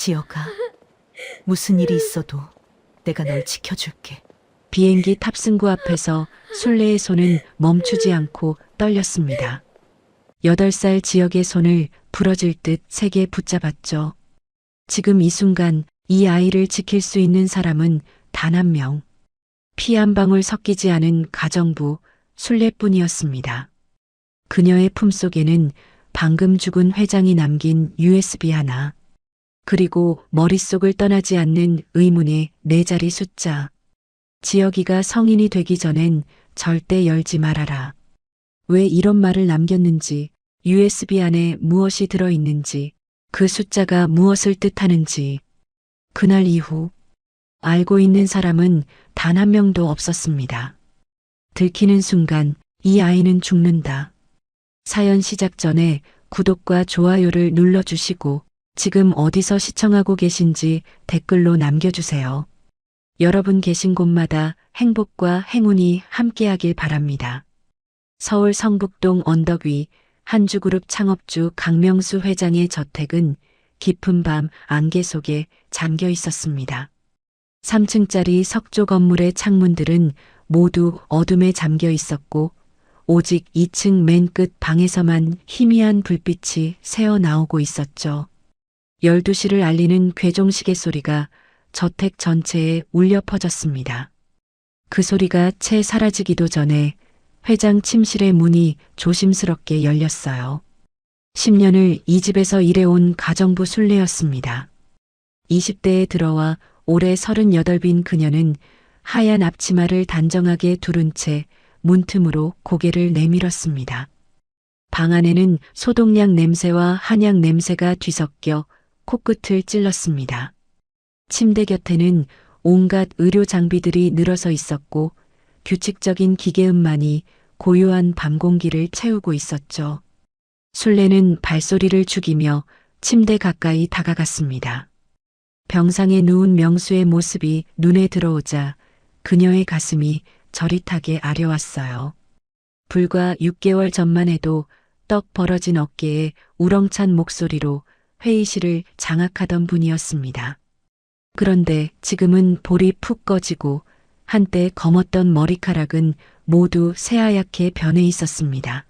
지혁아, 무슨 일이 있어도 내가 널 지켜줄게. 비행기 탑승구 앞에서 순례의 손은 멈추지 않고 떨렸습니다. 8살 지역의 손을 부러질 듯 세게 붙잡았죠. 지금 이 순간 이 아이를 지킬 수 있는 사람은 단 한 명. 피 한 방울 섞이지 않은 가정부 순례뿐이었습니다. 그녀의 품속에는 방금 죽은 회장이 남긴 USB 하나, 그리고 머릿속을 떠나지 않는 의문의 4자리 숫자. 지혁이가 성인이 되기 전엔 절대 열지 말아라. 왜 이런 말을 남겼는지, USB 안에 무엇이 들어있는지, 그 숫자가 무엇을 뜻하는지. 그날 이후 알고 있는 사람은 단 한 명도 없었습니다. 들키는 순간 이 아이는 죽는다. 사연 시작 전에 구독과 좋아요를 눌러주시고 지금 어디서 시청하고 계신지 댓글로 남겨주세요. 여러분 계신 곳마다 행복과 행운이 함께하길 바랍니다. 서울 성북동 언덕 위 한주그룹 창업주 강명수 회장의 저택은 깊은 밤 안개 속에 잠겨 있었습니다. 3층짜리 석조 건물의 창문들은 모두 어둠에 잠겨 있었고 오직 2층 맨 끝 방에서만 희미한 불빛이 새어 나오고 있었죠. 12시를 알리는 괴종시계 소리가 저택 전체에 울려 퍼졌습니다. 그 소리가 채 사라지기도 전에 회장 침실의 문이 조심스럽게 열렸어요. 10년을 이 집에서 일해온 가정부 순례였습니다. 20대에 들어와 올해 38인 그녀는 하얀 앞치마를 단정하게 두른 채 문틈으로 고개를 내밀었습니다. 방 안에는 소독약 냄새와 한약 냄새가 뒤섞여 코끝을 찔렀습니다. 침대 곁에는 온갖 의료 장비들이 늘어서 있었고 규칙적인 기계음만이 고요한 밤 공기를 채우고 있었죠. 순례는 발소리를 죽이며 침대 가까이 다가갔습니다. 병상에 누운 명수의 모습이 눈에 들어오자 그녀의 가슴이 저릿하게 아려왔어요. 불과 6개월 전만 해도 떡 벌어진 어깨에 우렁찬 목소리로 회의실을 장악하던 분이었습니다. 그런데 지금은 볼이 푹 꺼지고 한때 검었던 머리카락은 모두 새하얗게 변해 있었습니다.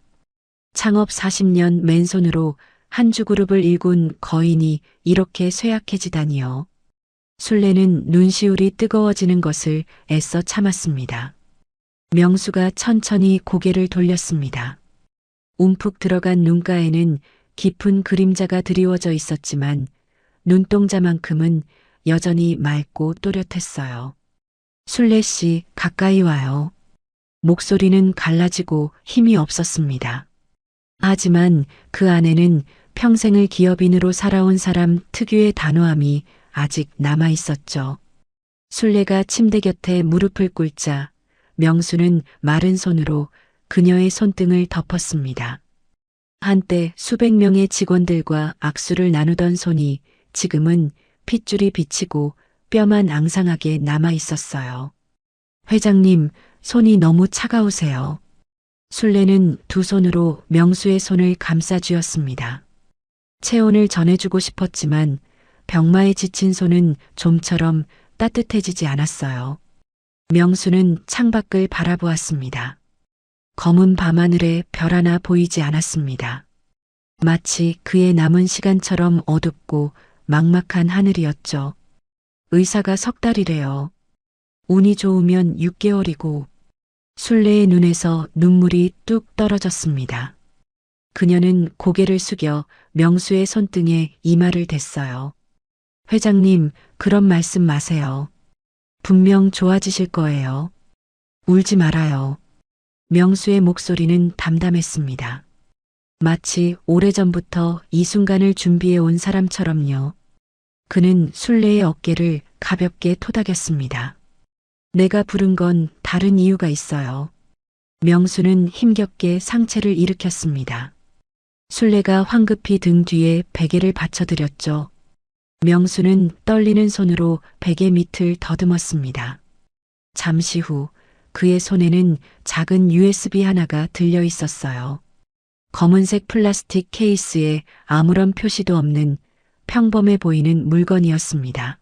창업 40년 맨손으로 한주그룹을 일군 거인이 이렇게 쇠약해지다니요. 순례는 눈시울이 뜨거워지는 것을 애써 참았습니다. 명수가 천천히 고개를 돌렸습니다. 움푹 들어간 눈가에는 깊은 그림자가 드리워져 있었지만 눈동자만큼은 여전히 맑고 또렷했어요. 순례 씨, 가까이 와요. 목소리는 갈라지고 힘이 없었습니다. 하지만 그 안에는 평생을 기업인으로 살아온 사람 특유의 단호함이 아직 남아 있었죠. 순례가 침대 곁에 무릎을 꿇자 명수는 마른 손으로 그녀의 손등을 덮었습니다. 한때 수백 명의 직원들과 악수를 나누던 손이 지금은 핏줄이 비치고 뼈만 앙상하게 남아 있었어요. 회장님, 손이 너무 차가우세요. 순례는 두 손으로 명수의 손을 감싸 쥐었습니다. 체온을 전해주고 싶었지만 병마에 지친 손은 좀처럼 따뜻해지지 않았어요. 명수는 창밖을 바라보았습니다. 검은 밤하늘에 별 하나 보이지 않았습니다. 마치 그의 남은 시간처럼 어둡고 막막한 하늘이었죠. 의사가 3달이래요. 운이 좋으면 6개월이고 순례의 눈에서 눈물이 뚝 떨어졌습니다. 그녀는 고개를 숙여 명수의 손등에 이마를 댔어요. 회장님, 그런 말씀 마세요. 분명 좋아지실 거예요. 울지 말아요. 명수의 목소리는 담담했습니다. 마치 오래전부터 이 순간을 준비해 온 사람처럼요. 그는 순례의 어깨를 가볍게 토닥였습니다. 내가 부른 건 다른 이유가 있어요. 명수는 힘겹게 상체를 일으켰습니다. 순례가 황급히 등 뒤에 베개를 받쳐드렸죠. 명수는 떨리는 손으로 베개 밑을 더듬었습니다. 잠시 후 그의 손에는 작은 USB 하나가 들려 있었어요. 검은색 플라스틱 케이스에 아무런 표시도 없는 평범해 보이는 물건이었습니다.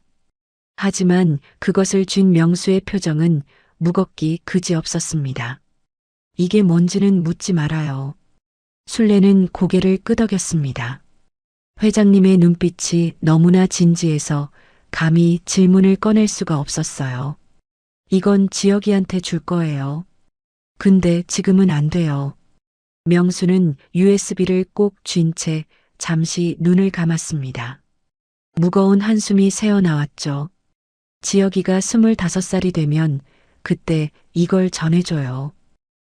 하지만 그것을 쥔 명수의 표정은 무겁기 그지없었습니다. 이게 뭔지는 묻지 말아요. 술래는 고개를 끄덕였습니다. 회장님의 눈빛이 너무나 진지해서 감히 질문을 꺼낼 수가 없었어요. 이건 지혁이한테 줄 거예요. 근데 지금은 안 돼요. 명수는 USB를 꼭 쥔 채 잠시 눈을 감았습니다. 무거운 한숨이 새어나왔죠. 지혁이가 25살이 되면 그때 이걸 전해줘요.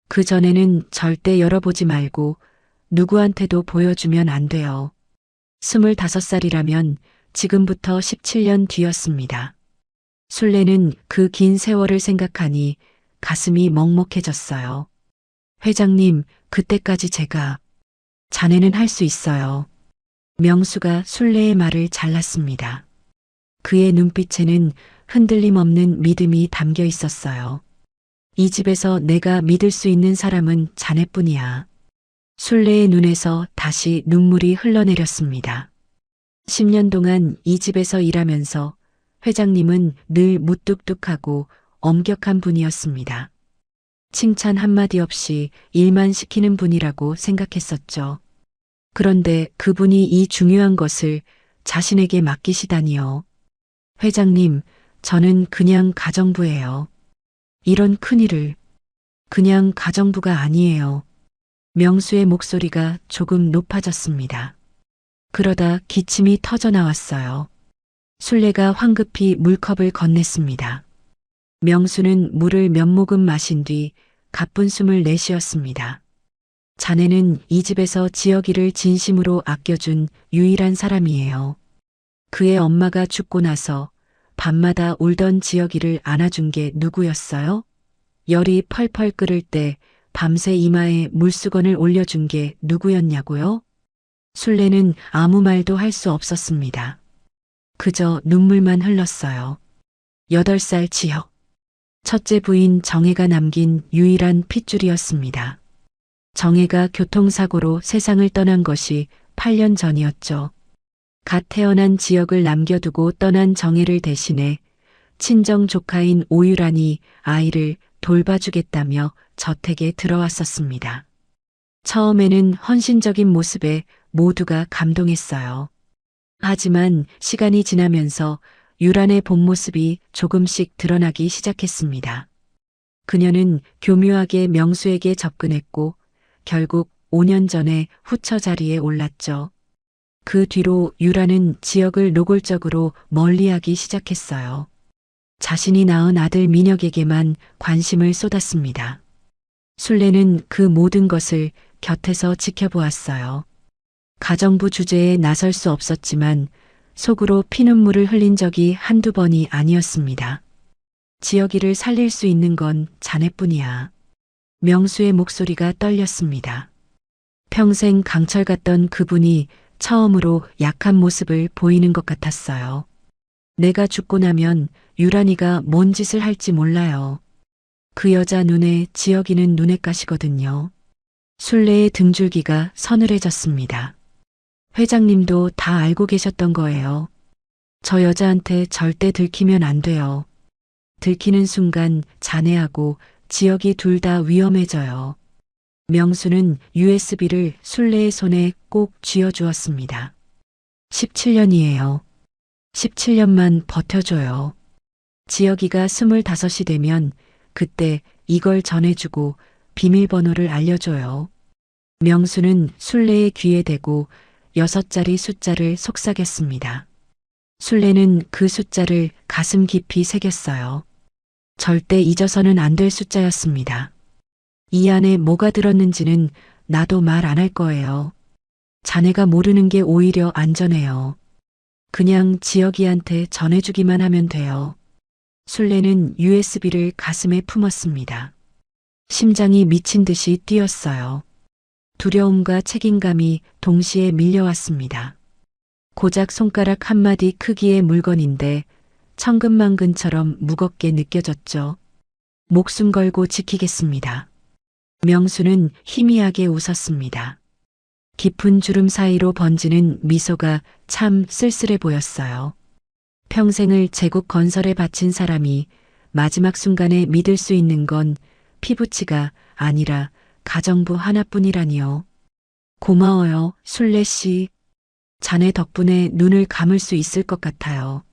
그 전에는 절대 열어보지 말고 누구한테도 보여주면 안 돼요. 25살이라면 지금부터 17년 뒤였습니다. 술래는 그 긴 세월을 생각하니 가슴이 먹먹해졌어요. 회장님, 그때까지 제가 자네는 할 수 있어요. 명수가 술래의 말을 잘랐습니다. 그의 눈빛에는 흔들림 없는 믿음이 담겨 있었어요. 이 집에서 내가 믿을 수 있는 사람은 자네뿐이야. 술래의 눈에서 다시 눈물이 흘러내렸습니다. 10년 동안 이 집에서 일하면서 회장님은 늘 무뚝뚝하고 엄격한 분이었습니다. 칭찬 한마디 없이 일만 시키는 분이라고 생각했었죠. 그런데 그분이 이 중요한 것을 자신에게 맡기시다니요. 회장님, 저는 그냥 가정부예요. 이런 큰일을 그냥 가정부가 아니에요. 명수의 목소리가 조금 높아졌습니다. 그러다 기침이 터져 나왔어요. 술래가 황급히 물컵을 건넸습니다. 명수는 물을 몇 모금 마신 뒤 가쁜 숨을 내쉬었습니다. 자네는 이 집에서 지혁이를 진심으로 아껴준 유일한 사람이에요. 그의 엄마가 죽고 나서 밤마다 울던 지혁이를 안아준 게 누구였어요? 열이 펄펄 끓을 때 밤새 이마에 물수건을 올려준 게 누구였냐고요? 술래는 아무 말도 할 수 없었습니다. 그저 눈물만 흘렀어요. 8살 지혁. 첫째 부인 정혜가 남긴 유일한 핏줄이었습니다. 정혜가 교통사고로 세상을 떠난 것이 8년 전이었죠. 갓 태어난 지혁을 남겨두고 떠난 정혜를 대신해 친정 조카인 오유란이 아이를 돌봐주겠다며 저택에 들어왔었습니다. 처음에는 헌신적인 모습에 모두가 감동했어요. 하지만 시간이 지나면서 유란의 본 모습이 조금씩 드러나기 시작했습니다. 그녀는 교묘하게 명수에게 접근했고 결국 5년 전에 후처 자리에 올랐죠. 그 뒤로 유란은 지역을 노골적으로 멀리하기 시작했어요. 자신이 낳은 아들 민혁에게만 관심을 쏟았습니다. 술래는 그 모든 것을 곁에서 지켜보았어요. 가정부 주제에 나설 수 없었지만 속으로 피눈물을 흘린 적이 한두 번이 아니었습니다. 지혁이를 살릴 수 있는 건 자네뿐이야. 명수의 목소리가 떨렸습니다. 평생 강철 같던 그분이 처음으로 약한 모습을 보이는 것 같았어요. 내가 죽고 나면 유란이가 뭔 짓을 할지 몰라요. 그 여자 눈에 지혁이는 눈엣 가시거든요. 술래의 등줄기가 서늘해졌습니다. 회장님도 다 알고 계셨던 거예요. 저 여자한테 절대 들키면 안 돼요. 들키는 순간 자네하고 지혁이 둘 다 위험해져요. 명수는 USB를 술래의 손에 꼭 쥐어주었습니다. 17년이에요. 17년만 버텨줘요. 지혁이가 25이 되면 그때 이걸 전해주고 비밀번호를 알려줘요. 명수는 술래의 귀에 대고 6자리 숫자를 속삭였습니다. 술래는 그 숫자를 가슴 깊이 새겼어요. 절대 잊어서는 안 될 숫자였습니다. 이 안에 뭐가 들었는지는 나도 말 안 할 거예요. 자네가 모르는 게 오히려 안전해요. 그냥 지혁이한테 전해주기만 하면 돼요. 술래는 USB를 가슴에 품었습니다. 심장이 미친 듯이 뛰었어요. 두려움과 책임감이 동시에 밀려왔습니다. 고작 손가락 한마디 크기의 물건인데 천근만근처럼 무겁게 느껴졌죠. 목숨 걸고 지키겠습니다. 명수는 희미하게 웃었습니다. 깊은 주름 사이로 번지는 미소가 참 쓸쓸해 보였어요. 평생을 제국 건설에 바친 사람이 마지막 순간에 믿을 수 있는 건 피부치가 아니라 가정부 하나뿐이라니요. 고마워요, 순례 씨. 자네 덕분에 눈을 감을 수 있을 것 같아요.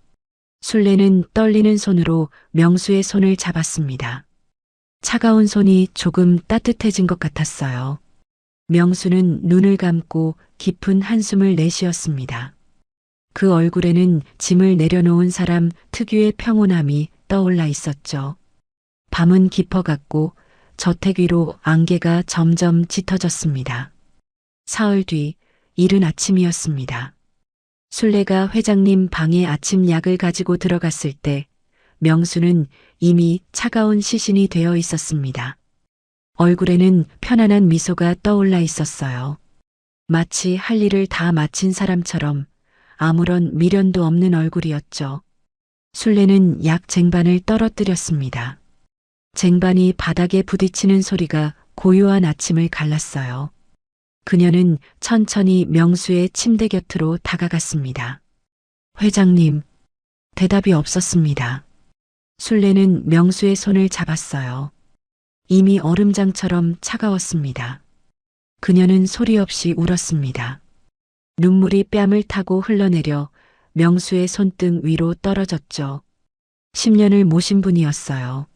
순례는 떨리는 손으로 명수의 손을 잡았습니다. 차가운 손이 조금 따뜻해진 것 같았어요. 명수는 눈을 감고 깊은 한숨을 내쉬었습니다. 그 얼굴에는 짐을 내려놓은 사람 특유의 평온함이 떠올라 있었죠. 밤은 깊어갔고 저택 위로 안개가 점점 짙어졌습니다. 사흘 뒤 이른 아침이었습니다. 순례가 회장님 방에 아침 약을 가지고 들어갔을 때 명수는 이미 차가운 시신이 되어 있었습니다. 얼굴에는 편안한 미소가 떠올라 있었어요. 마치 할 일을 다 마친 사람처럼 아무런 미련도 없는 얼굴이었죠. 순례는 약 쟁반을 떨어뜨렸습니다. 쟁반이 바닥에 부딪히는 소리가 고요한 아침을 갈랐어요. 그녀는 천천히 명수의 침대 곁으로 다가갔습니다. 회장님, 대답이 없었습니다. 순례는 명수의 손을 잡았어요. 이미 얼음장처럼 차가웠습니다. 그녀는 소리 없이 울었습니다. 눈물이 뺨을 타고 흘러내려 명수의 손등 위로 떨어졌죠. 10년을 모신 분이었어요.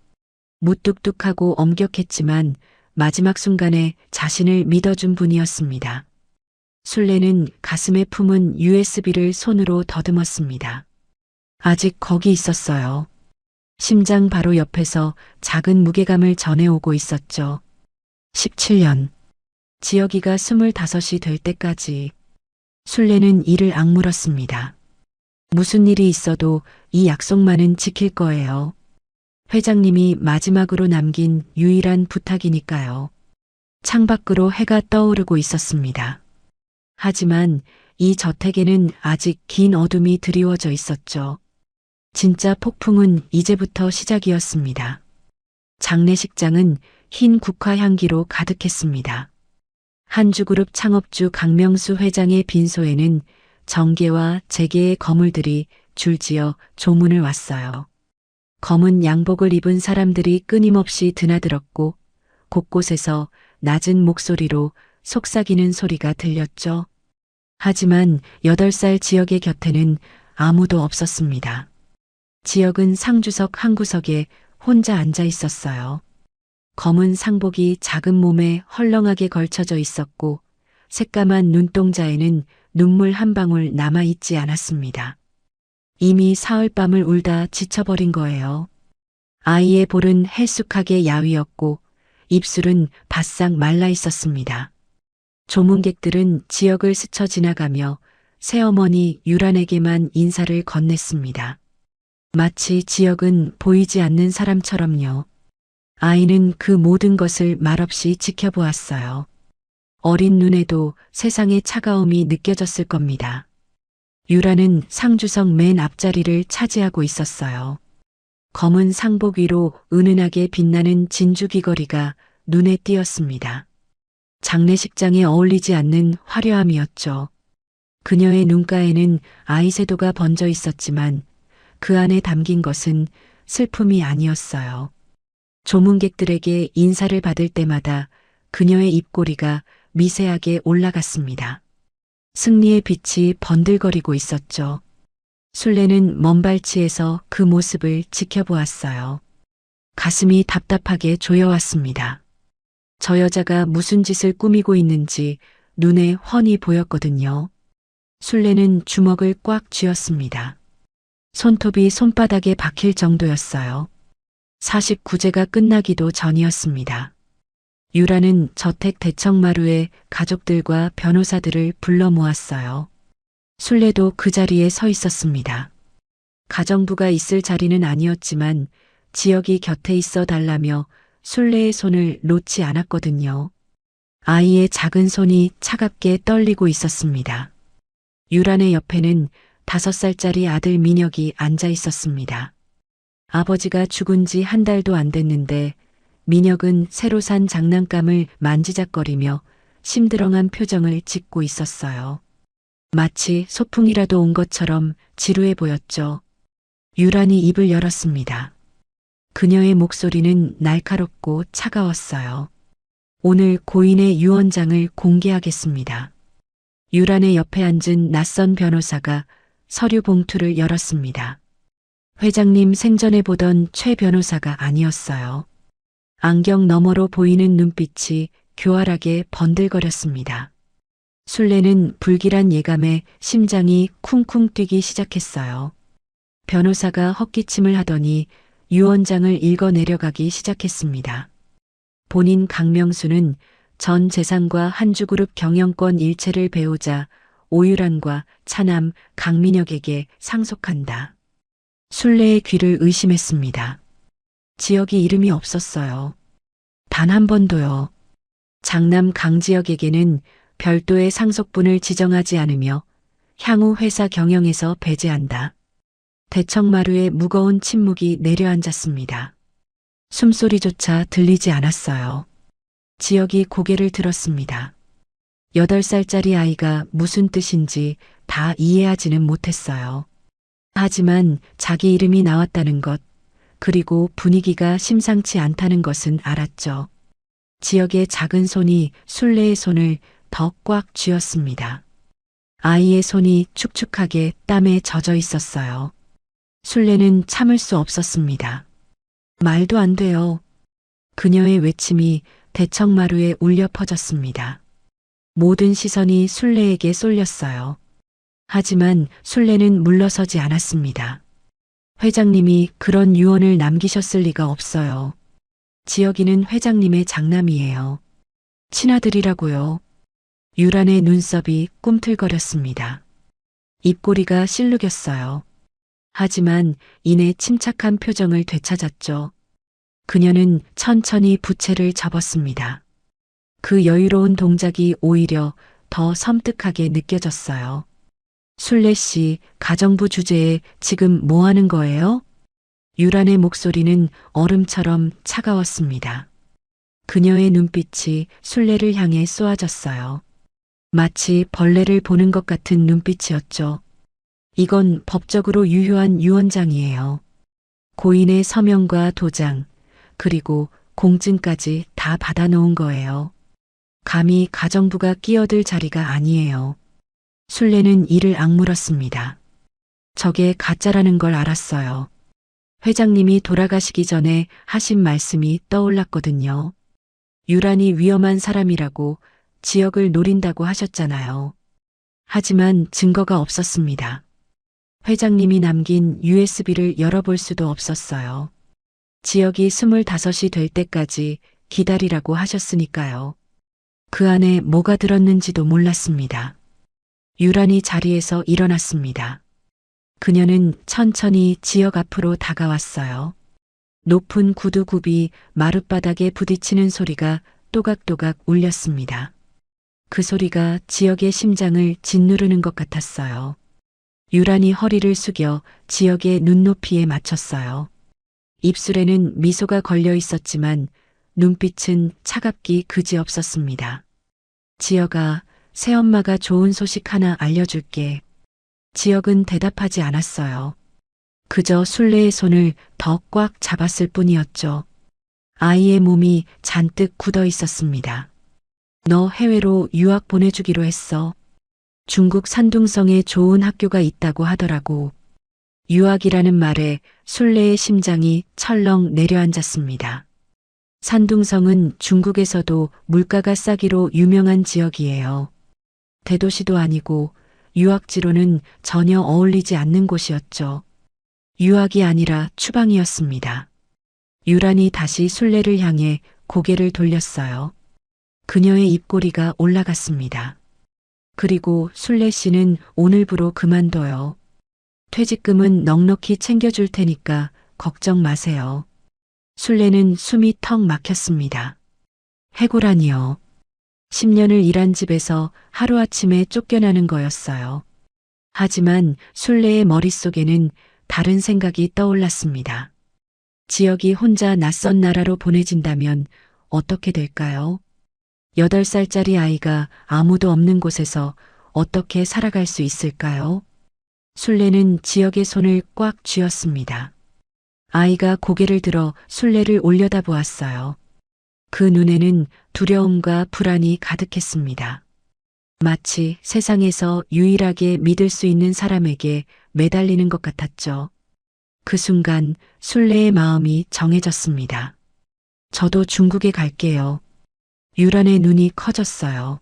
무뚝뚝하고 엄격했지만 마지막 순간에 자신을 믿어준 분이었습니다. 순례는 가슴에 품은 USB를 손으로 더듬었습니다. 아직 거기 있었어요. 심장 바로 옆에서 작은 무게감을 전해오고 있었죠. 17년. 지혁이가 25이 될 때까지. 순례는 이를 악물었습니다. 무슨 일이 있어도 이 약속만은 지킬 거예요. 회장님이 마지막으로 남긴 유일한 부탁이니까요. 창밖으로 해가 떠오르고 있었습니다. 하지만 이 저택에는 아직 긴 어둠이 드리워져 있었죠. 진짜 폭풍은 이제부터 시작이었습니다. 장례식장은 흰 국화 향기로 가득했습니다. 한주그룹 창업주 강명수 회장의 빈소에는 정계와 재계의 거물들이 줄지어 조문을 왔어요. 검은 양복을 입은 사람들이 끊임없이 드나들었고 곳곳에서 낮은 목소리로 속삭이는 소리가 들렸죠. 하지만 8살 지역의 곁에는 아무도 없었습니다. 지역은 상주석 한 구석에 혼자 앉아 있었어요. 검은 상복이 작은 몸에 헐렁하게 걸쳐져 있었고 새까만 눈동자에는 눈물 한 방울 남아있지 않았습니다. 이미 사흘밤을 울다 지쳐버린 거예요. 아이의 볼은 헬쑥하게 야위었고 입술은 바싹 말라 있었습니다. 조문객들은 지역을 스쳐 지나가며 새어머니 유란에게만 인사를 건넸습니다. 마치 지역은 보이지 않는 사람처럼요. 아이는 그 모든 것을 말없이 지켜보았어요. 어린 눈에도 세상의 차가움이 느껴졌을 겁니다. 유라는 상주석 맨 앞자리를 차지하고 있었어요. 검은 상복 위로 은은하게 빛나는 진주 귀걸이가 눈에 띄었습니다. 장례식장에 어울리지 않는 화려함이었죠. 그녀의 눈가에는 아이섀도가 번져 있었지만 그 안에 담긴 것은 슬픔이 아니었어요. 조문객들에게 인사를 받을 때마다 그녀의 입꼬리가 미세하게 올라갔습니다. 승리의 빛이 번들거리고 있었죠. 순례는 먼 발치에서 그 모습을 지켜보았어요. 가슴이 답답하게 조여왔습니다. 저 여자가 무슨 짓을 꾸미고 있는지 눈에 훤히 보였거든요. 순례는 주먹을 꽉 쥐었습니다. 손톱이 손바닥에 박힐 정도였어요. 49제가 끝나기도 전이었습니다. 유라는 저택 대청마루에 가족들과 변호사들을 불러 모았어요. 순례도 그 자리에 서 있었습니다. 가정부가 있을 자리는 아니었지만 지역이 곁에 있어 달라며 순례의 손을 놓지 않았거든요. 아이의 작은 손이 차갑게 떨리고 있었습니다. 유란의 옆에는 5살짜리 아들 민혁이 앉아 있었습니다. 아버지가 죽은 지 한 달도 안 됐는데 민혁은 새로 산 장난감을 만지작거리며 심드렁한 표정을 짓고 있었어요. 마치 소풍이라도 온 것처럼 지루해 보였죠. 유란이 입을 열었습니다. 그녀의 목소리는 날카롭고 차가웠어요. 오늘 고인의 유언장을 공개하겠습니다. 유란의 옆에 앉은 낯선 변호사가 서류 봉투를 열었습니다. 회장님 생전에 보던 최 변호사가 아니었어요. 안경 너머로 보이는 눈빛이 교활하게 번들거렸습니다. 술래는 불길한 예감에 심장이 쿵쿵 뛰기 시작했어요. 변호사가 헛기침을 하더니 유언장을 읽어 내려가기 시작했습니다. 본인 강명수는 전 재산과 한주그룹 경영권 일체를 배우자 오유란과 차남 강민혁에게 상속한다. 술래의 귀를 의심했습니다. 지역이 이름이 없었어요. 단 한 번도요. 장남 강지혁에게는 별도의 상속분을 지정하지 않으며 향후 회사 경영에서 배제한다. 대청마루에 무거운 침묵이 내려앉았습니다. 숨소리조차 들리지 않았어요. 지혁이 고개를 들었습니다. 8살짜리 아이가 무슨 뜻인지 다 이해하지는 못했어요. 하지만 자기 이름이 나왔다는 것, 그리고 분위기가 심상치 않다는 것은 알았죠. 지역의 작은 손이 술래의 손을 더 꽉 쥐었습니다. 아이의 손이 축축하게 땀에 젖어 있었어요. 술래는 참을 수 없었습니다. 말도 안 돼요. 그녀의 외침이 대청마루에 울려 퍼졌습니다. 모든 시선이 술래에게 쏠렸어요. 하지만 술래는 물러서지 않았습니다. 회장님이 그런 유언을 남기셨을 리가 없어요. 지혁이는 회장님의 장남이에요. 친아들이라고요. 유란의 눈썹이 꿈틀거렸습니다. 입꼬리가 실룩였어요. 하지만 이내 침착한 표정을 되찾았죠. 그녀는 천천히 부채를 접었습니다. 그 여유로운 동작이 오히려 더 섬뜩하게 느껴졌어요. 술래 씨, 가정부 주제에 지금 뭐 하는 거예요? 유란의 목소리는 얼음처럼 차가웠습니다. 그녀의 눈빛이 술래를 향해 쏘아졌어요. 마치 벌레를 보는 것 같은 눈빛이었죠. 이건 법적으로 유효한 유언장이에요. 고인의 서명과 도장, 그리고 공증까지 다 받아놓은 거예요. 감히 가정부가 끼어들 자리가 아니에요. 술래는 이를 악물었습니다. 저게 가짜라는 걸 알았어요. 회장님이 돌아가시기 전에 하신 말씀이 떠올랐거든요. 유란이 위험한 사람이라고 지역을 노린다고 하셨잖아요. 하지만 증거가 없었습니다. 회장님이 남긴 USB를 열어볼 수도 없었어요. 지역이 25이 될 때까지 기다리라고 하셨으니까요. 그 안에 뭐가 들었는지도 몰랐습니다. 유란이 자리에서 일어났습니다. 그녀는 천천히 지역 앞으로 다가왔어요. 높은 구두굽이 마룻바닥에 부딪히는 소리가 또각또각 울렸습니다. 그 소리가 지역의 심장을 짓누르는 것 같았어요. 유란이 허리를 숙여 지역의 눈높이에 맞췄어요. 입술에는 미소가 걸려 있었지만 눈빛은 차갑기 그지없었습니다. 지역아, 새엄마가 좋은 소식 하나 알려줄게. 지역은 대답하지 않았어요. 그저 술래의 손을 더 꽉 잡았을 뿐이었죠. 아이의 몸이 잔뜩 굳어 있었습니다. 너 해외로 유학 보내주기로 했어. 중국 산둥성에 좋은 학교가 있다고 하더라고. 유학이라는 말에 술래의 심장이 철렁 내려앉았습니다. 산둥성은 중국에서도 물가가 싸기로 유명한 지역이에요. 대도시도 아니고 유학지로는 전혀 어울리지 않는 곳이었죠. 유학이 아니라 추방이었습니다. 유란이 다시 술래를 향해 고개를 돌렸어요. 그녀의 입꼬리가 올라갔습니다. 그리고 술래 씨는 오늘부로 그만둬요. 퇴직금은 넉넉히 챙겨줄 테니까 걱정 마세요. 술래는 숨이 턱 막혔습니다. 해고라니요. 10년을 일한 집에서 하루아침에 쫓겨나는 거였어요. 하지만 술래의 머릿속에는 다른 생각이 떠올랐습니다. 지역이 혼자 낯선 나라로 보내진다면 어떻게 될까요? 8살짜리 아이가 아무도 없는 곳에서 어떻게 살아갈 수 있을까요? 순례는 지역의 손을 꽉 쥐었습니다. 아이가 고개를 들어 순례를 올려다보았어요. 그 눈에는 두려움과 불안이 가득했습니다. 마치 세상에서 유일하게 믿을 수 있는 사람에게 매달리는 것 같았죠. 그 순간 순례의 마음이 정해졌습니다. 저도 중국에 갈게요. 유란의 눈이 커졌어요.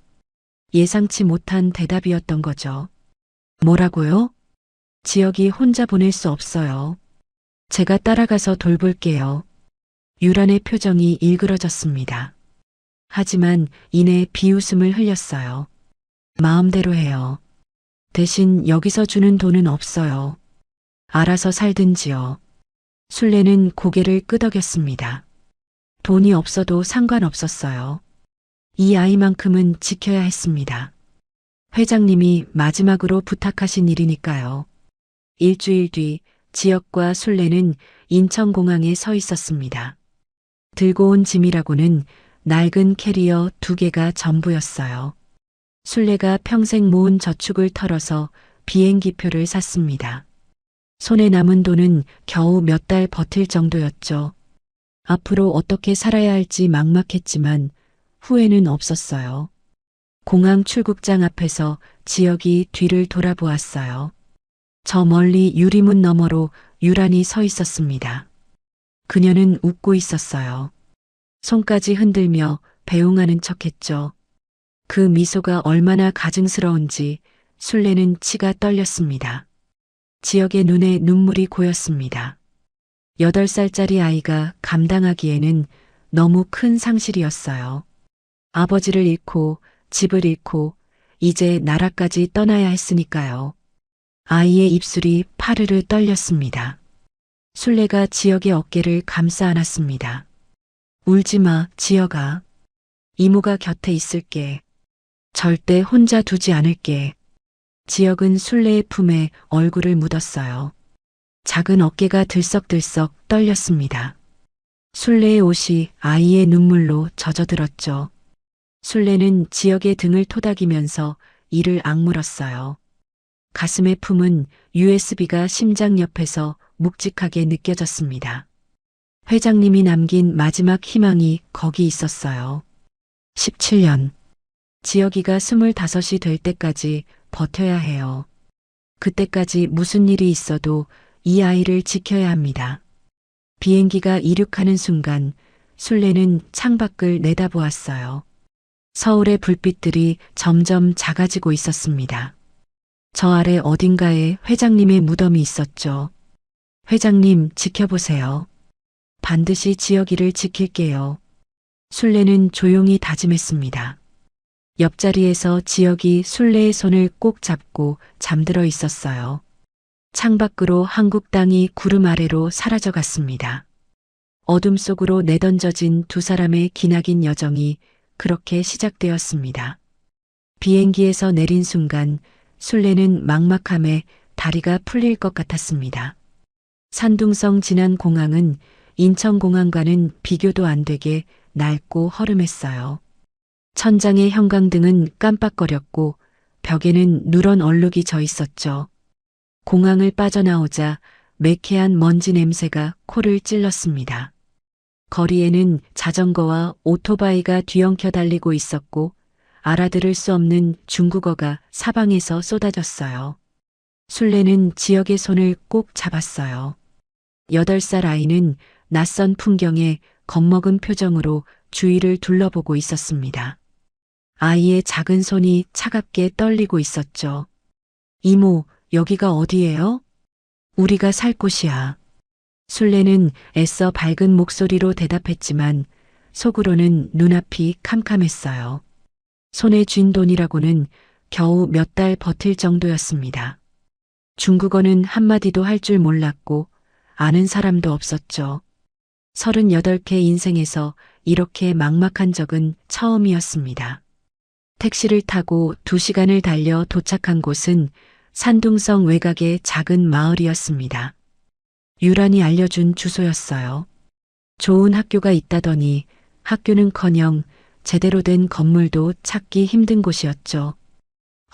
예상치 못한 대답이었던 거죠. 뭐라고요? 지역이 혼자 보낼 수 없어요. 제가 따라가서 돌볼게요. 유란의 표정이 일그러졌습니다. 하지만 이내 비웃음을 흘렸어요. 마음대로 해요. 대신 여기서 주는 돈은 없어요. 알아서 살든지요. 순례는 고개를 끄덕였습니다. 돈이 없어도 상관없었어요. 이 아이만큼은 지켜야 했습니다. 회장님이 마지막으로 부탁하신 일이니까요. 일주일 뒤 지역과 순례는 인천공항에 서 있었습니다. 들고 온 짐이라고는 낡은 캐리어 2개가 전부였어요. 순례가 평생 모은 저축을 털어서 비행기표를 샀습니다. 손에 남은 돈은 겨우 몇 달 버틸 정도였죠. 앞으로 어떻게 살아야 할지 막막했지만 후회는 없었어요. 공항 출국장 앞에서 지역이 뒤를 돌아보았어요. 저 멀리 유리문 너머로 유란이 서 있었습니다. 그녀는 웃고 있었어요. 손까지 흔들며 배웅하는 척했죠. 그 미소가 얼마나 가증스러운지 순례는 치가 떨렸습니다. 지역의 눈에 눈물이 고였습니다. 8살짜리 아이가 감당하기에는 너무 큰 상실이었어요. 아버지를 잃고 집을 잃고 이제 나라까지 떠나야 했으니까요. 아이의 입술이 파르르 떨렸습니다. 순례가 지역의 어깨를 감싸 안았습니다. 울지 마, 지역아. 이모가 곁에 있을게. 절대 혼자 두지 않을게. 지역은 순례의 품에 얼굴을 묻었어요. 작은 어깨가 들썩들썩 떨렸습니다. 순례의 옷이 아이의 눈물로 젖어들었죠. 순례는 지역의 등을 토닥이면서 이를 악물었어요. 가슴에 품은 USB가 심장 옆에서 묵직하게 느껴졌습니다. 회장님이 남긴 마지막 희망이 거기 있었어요. 17년. 지역이가 25이 될 때까지 버텨야 해요. 그때까지 무슨 일이 있어도 이 아이를 지켜야 합니다. 비행기가 이륙하는 순간 순례는 창밖을 내다보았어요. 서울의 불빛들이 점점 작아지고 있었습니다. 저 아래 어딘가에 회장님의 무덤이 있었죠. 회장님, 지켜보세요. 반드시 지역이를 지킬게요. 순례는 조용히 다짐했습니다. 옆자리에서 지역이 순례의 손을 꼭 잡고 잠들어 있었어요. 창밖으로 한국 땅이 구름 아래로 사라져 갔습니다. 어둠 속으로 내던져진 두 사람의 기나긴 여정이 그렇게 시작되었습니다. 비행기에서 내린 순간 순례는 막막함에 다리가 풀릴 것 같았습니다. 산둥성 지난 공항은 인천공항과는 비교도 안 되게 낡고 허름했어요. 천장의 형광등은 깜빡거렸고 벽에는 누런 얼룩이 져 있었죠. 공항을 빠져나오자 매캐한 먼지 냄새가 코를 찔렀습니다. 거리에는 자전거와 오토바이가 뒤엉켜 달리고 있었고 알아들을 수 없는 중국어가 사방에서 쏟아졌어요. 순례는 지역의 손을 꼭 잡았어요. 8살 아이는 낯선 풍경에 겁먹은 표정으로 주위를 둘러보고 있었습니다. 아이의 작은 손이 차갑게 떨리고 있었죠. 이모, 여기가 어디예요? 우리가 살 곳이야. 순례는 애써 밝은 목소리로 대답했지만 속으로는 눈앞이 캄캄했어요. 손에 쥔 돈이라고는 겨우 몇 달 버틸 정도였습니다. 중국어는 한마디도 할 줄 몰랐고 아는 사람도 없었죠. 38개 인생에서 이렇게 막막한 적은 처음이었습니다. 택시를 타고 2시간을 달려 도착한 곳은 산둥성 외곽의 작은 마을이었습니다. 유란이 알려준 주소였어요. 좋은 학교가 있다더니 학교는커녕 제대로 된 건물도 찾기 힘든 곳이었죠.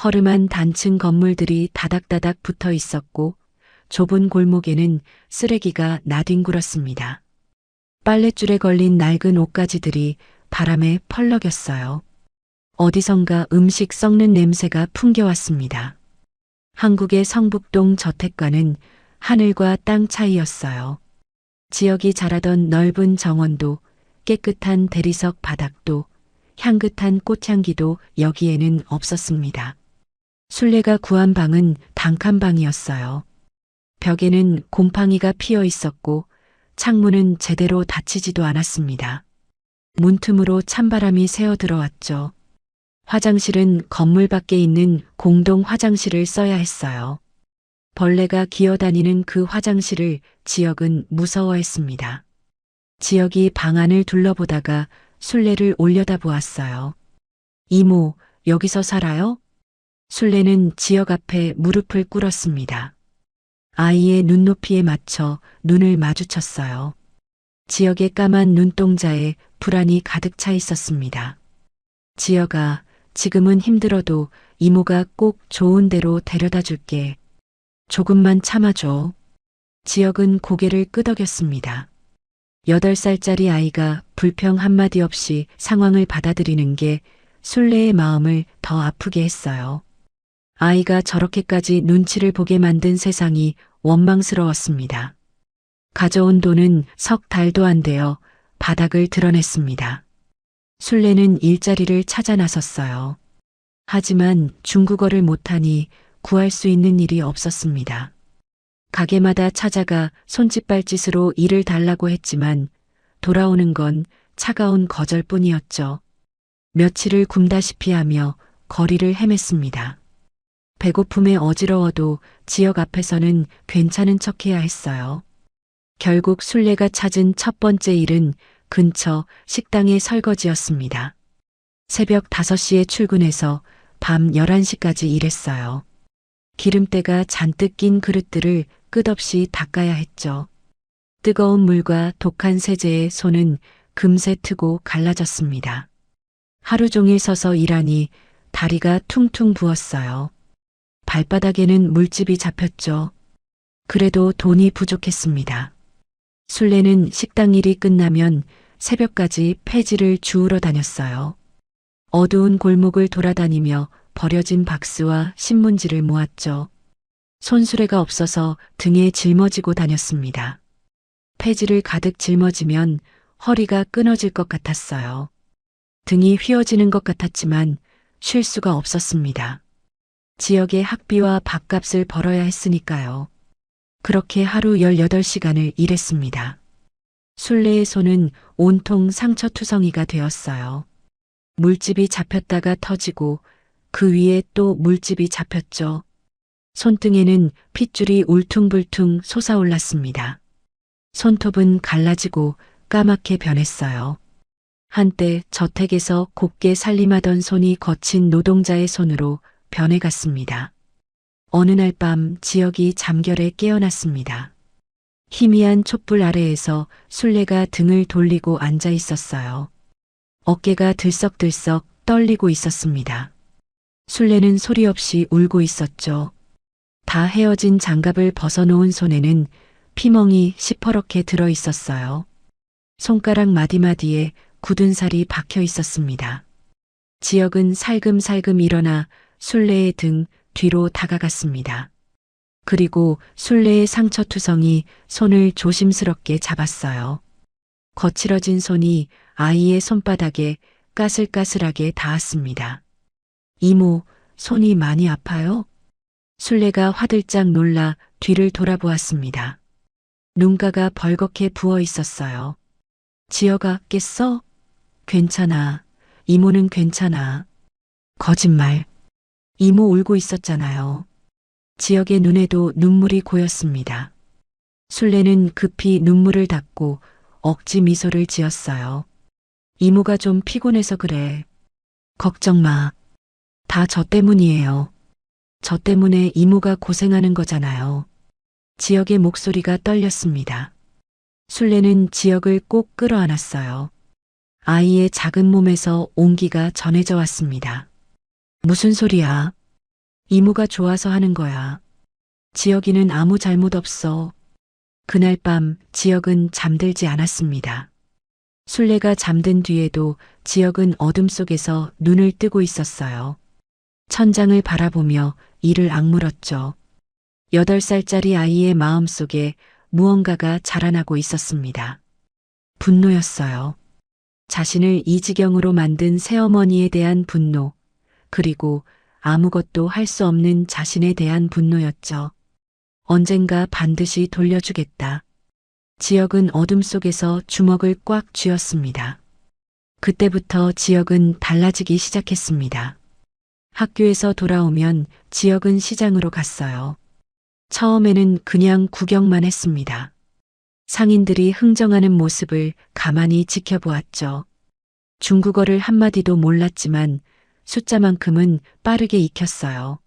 허름한 단층 건물들이 다닥다닥 붙어 있었고 좁은 골목에는 쓰레기가 나뒹굴었습니다. 빨랫줄에 걸린 낡은 옷가지들이 바람에 펄럭였어요. 어디선가 음식 썩는 냄새가 풍겨왔습니다. 한국의 성북동 저택과는 하늘과 땅 차이였어요. 지역이 자라던 넓은 정원도 깨끗한 대리석 바닥도 향긋한 꽃향기도 여기에는 없었습니다. 술래가 구한 방은 단칸방이었어요. 벽에는 곰팡이가 피어 있었고 창문은 제대로 닫히지도 않았습니다. 문틈으로 찬바람이 새어 들어왔죠. 화장실은 건물 밖에 있는 공동 화장실을 써야 했어요. 벌레가 기어다니는 그 화장실을 지역은 무서워했습니다. 지역이 방 안을 둘러보다가 술래를 올려다보았어요. 이모, 여기서 살아요? 술래는 지역 앞에 무릎을 꿇었습니다. 아이의 눈높이에 맞춰 눈을 마주쳤어요. 지역의 까만 눈동자에 불안이 가득 차 있었습니다. 지역아, 지금은 힘들어도 이모가 꼭 좋은 데로 데려다 줄게. 조금만 참아줘. 지역은 고개를 끄덕였습니다. 8살짜리 아이가 불평 한마디 없이 상황을 받아들이는 게 술래의 마음을 더 아프게 했어요. 아이가 저렇게까지 눈치를 보게 만든 세상이 원망스러웠습니다. 가져온 돈은 석 달도 안 되어 바닥을 드러냈습니다. 술래는 일자리를 찾아 나섰어요. 하지만 중국어를 못하니 구할 수 있는 일이 없었습니다. 가게마다 찾아가 손짓발짓으로 일을 달라고 했지만 돌아오는 건 차가운 거절뿐이었죠. 며칠을 굶다시피 하며 거리를 헤맸습니다. 배고픔에 어지러워도 지역 앞에서는 괜찮은 척해야 했어요. 결국 술래가 찾은 첫 번째 일은 근처 식당의 설거지였습니다. 새벽 5시에 출근해서 밤 11시까지 일했어요. 기름때가 잔뜩 낀 그릇들을 끝없이 닦아야 했죠. 뜨거운 물과 독한 세제에 손은 금세 트고 갈라졌습니다. 하루 종일 서서 일하니 다리가 퉁퉁 부었어요. 발바닥에는 물집이 잡혔죠. 그래도 돈이 부족했습니다. 술래는 식당 일이 끝나면 새벽까지 폐지를 주우러 다녔어요. 어두운 골목을 돌아다니며 버려진 박스와 신문지를 모았죠. 손수레가 없어서 등에 짊어지고 다녔습니다. 폐지를 가득 짊어지면 허리가 끊어질 것 같았어요. 등이 휘어지는 것 같았지만 쉴 수가 없었습니다. 지역의 학비와 밥값을 벌어야 했으니까요. 그렇게 하루 18시간을 일했습니다. 술래의 손은 온통 상처투성이가 되었어요. 물집이 잡혔다가 터지고 그 위에 또 물집이 잡혔죠. 손등에는 핏줄이 울퉁불퉁 솟아올랐습니다. 손톱은 갈라지고 까맣게 변했어요. 한때 저택에서 곱게 살림하던 손이 거친 노동자의 손으로 변해갔습니다. 어느 날 밤 지역이 잠결에 깨어났습니다. 희미한 촛불 아래에서 술래가 등을 돌리고 앉아 있었어요. 어깨가 들썩들썩 떨리고 있었습니다. 술래는 소리 없이 울고 있었죠. 다 헤어진 장갑을 벗어놓은 손에는 피멍이 시퍼렇게 들어 있었어요. 손가락 마디마디에 굳은 살이 박혀 있었습니다. 지역은 살금살금 일어나 술래의 등 뒤로 다가갔습니다. 그리고 술래의 상처투성이 손을 조심스럽게 잡았어요. 거칠어진 손이 아이의 손바닥에 까슬까슬하게 닿았습니다. 이모, 손이 많이 아파요? 술래가 화들짝 놀라 뒤를 돌아보았습니다. 눈가가 벌겋게 부어 있었어요. 지어가 깼어? 괜찮아. 이모는 괜찮아. 거짓말. 이모 울고 있었잖아요. 지역의 눈에도 눈물이 고였습니다. 술래는 급히 눈물을 닦고 억지 미소를 지었어요. 이모가 좀 피곤해서 그래. 걱정 마. 다 저 때문이에요. 저 때문에 이모가 고생하는 거잖아요. 지역의 목소리가 떨렸습니다. 술래는 지역을 꼭 끌어안았어요. 아이의 작은 몸에서 온기가 전해져 왔습니다. 무슨 소리야? 이모가 좋아서 하는 거야. 지혁이는 아무 잘못 없어. 그날 밤 지혁은 잠들지 않았습니다. 술래가 잠든 뒤에도 지혁은 어둠 속에서 눈을 뜨고 있었어요. 천장을 바라보며 이를 악물었죠. 8살짜리 아이의 마음속에 무언가가 자라나고 있었습니다. 분노였어요. 자신을 이 지경으로 만든 새어머니에 대한 분노, 그리고 아무것도 할 수 없는 자신에 대한 분노였죠. 언젠가 반드시 돌려주겠다. 지혁은 어둠 속에서 주먹을 꽉 쥐었습니다. 그때부터 지혁은 달라지기 시작했습니다. 학교에서 돌아오면 지혁은 시장으로 갔어요. 처음에는 그냥 구경만 했습니다. 상인들이 흥정하는 모습을 가만히 지켜보았죠. 중국어를 한마디도 몰랐지만 숫자만큼은 빠르게 익혔어요.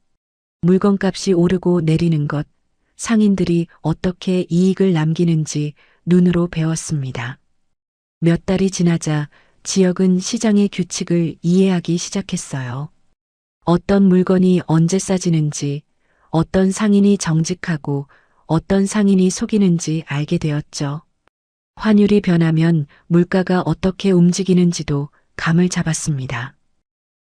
물건값이 오르고 내리는 것, 상인들이 어떻게 이익을 남기는지 눈으로 배웠습니다. 몇 달이 지나자 지혁은 시장의 규칙을 이해하기 시작했어요. 어떤 물건이 언제 싸지는지, 어떤 상인이 정직하고 어떤 상인이 속이는지 알게 되었죠. 환율이 변하면 물가가 어떻게 움직이는지도 감을 잡았습니다.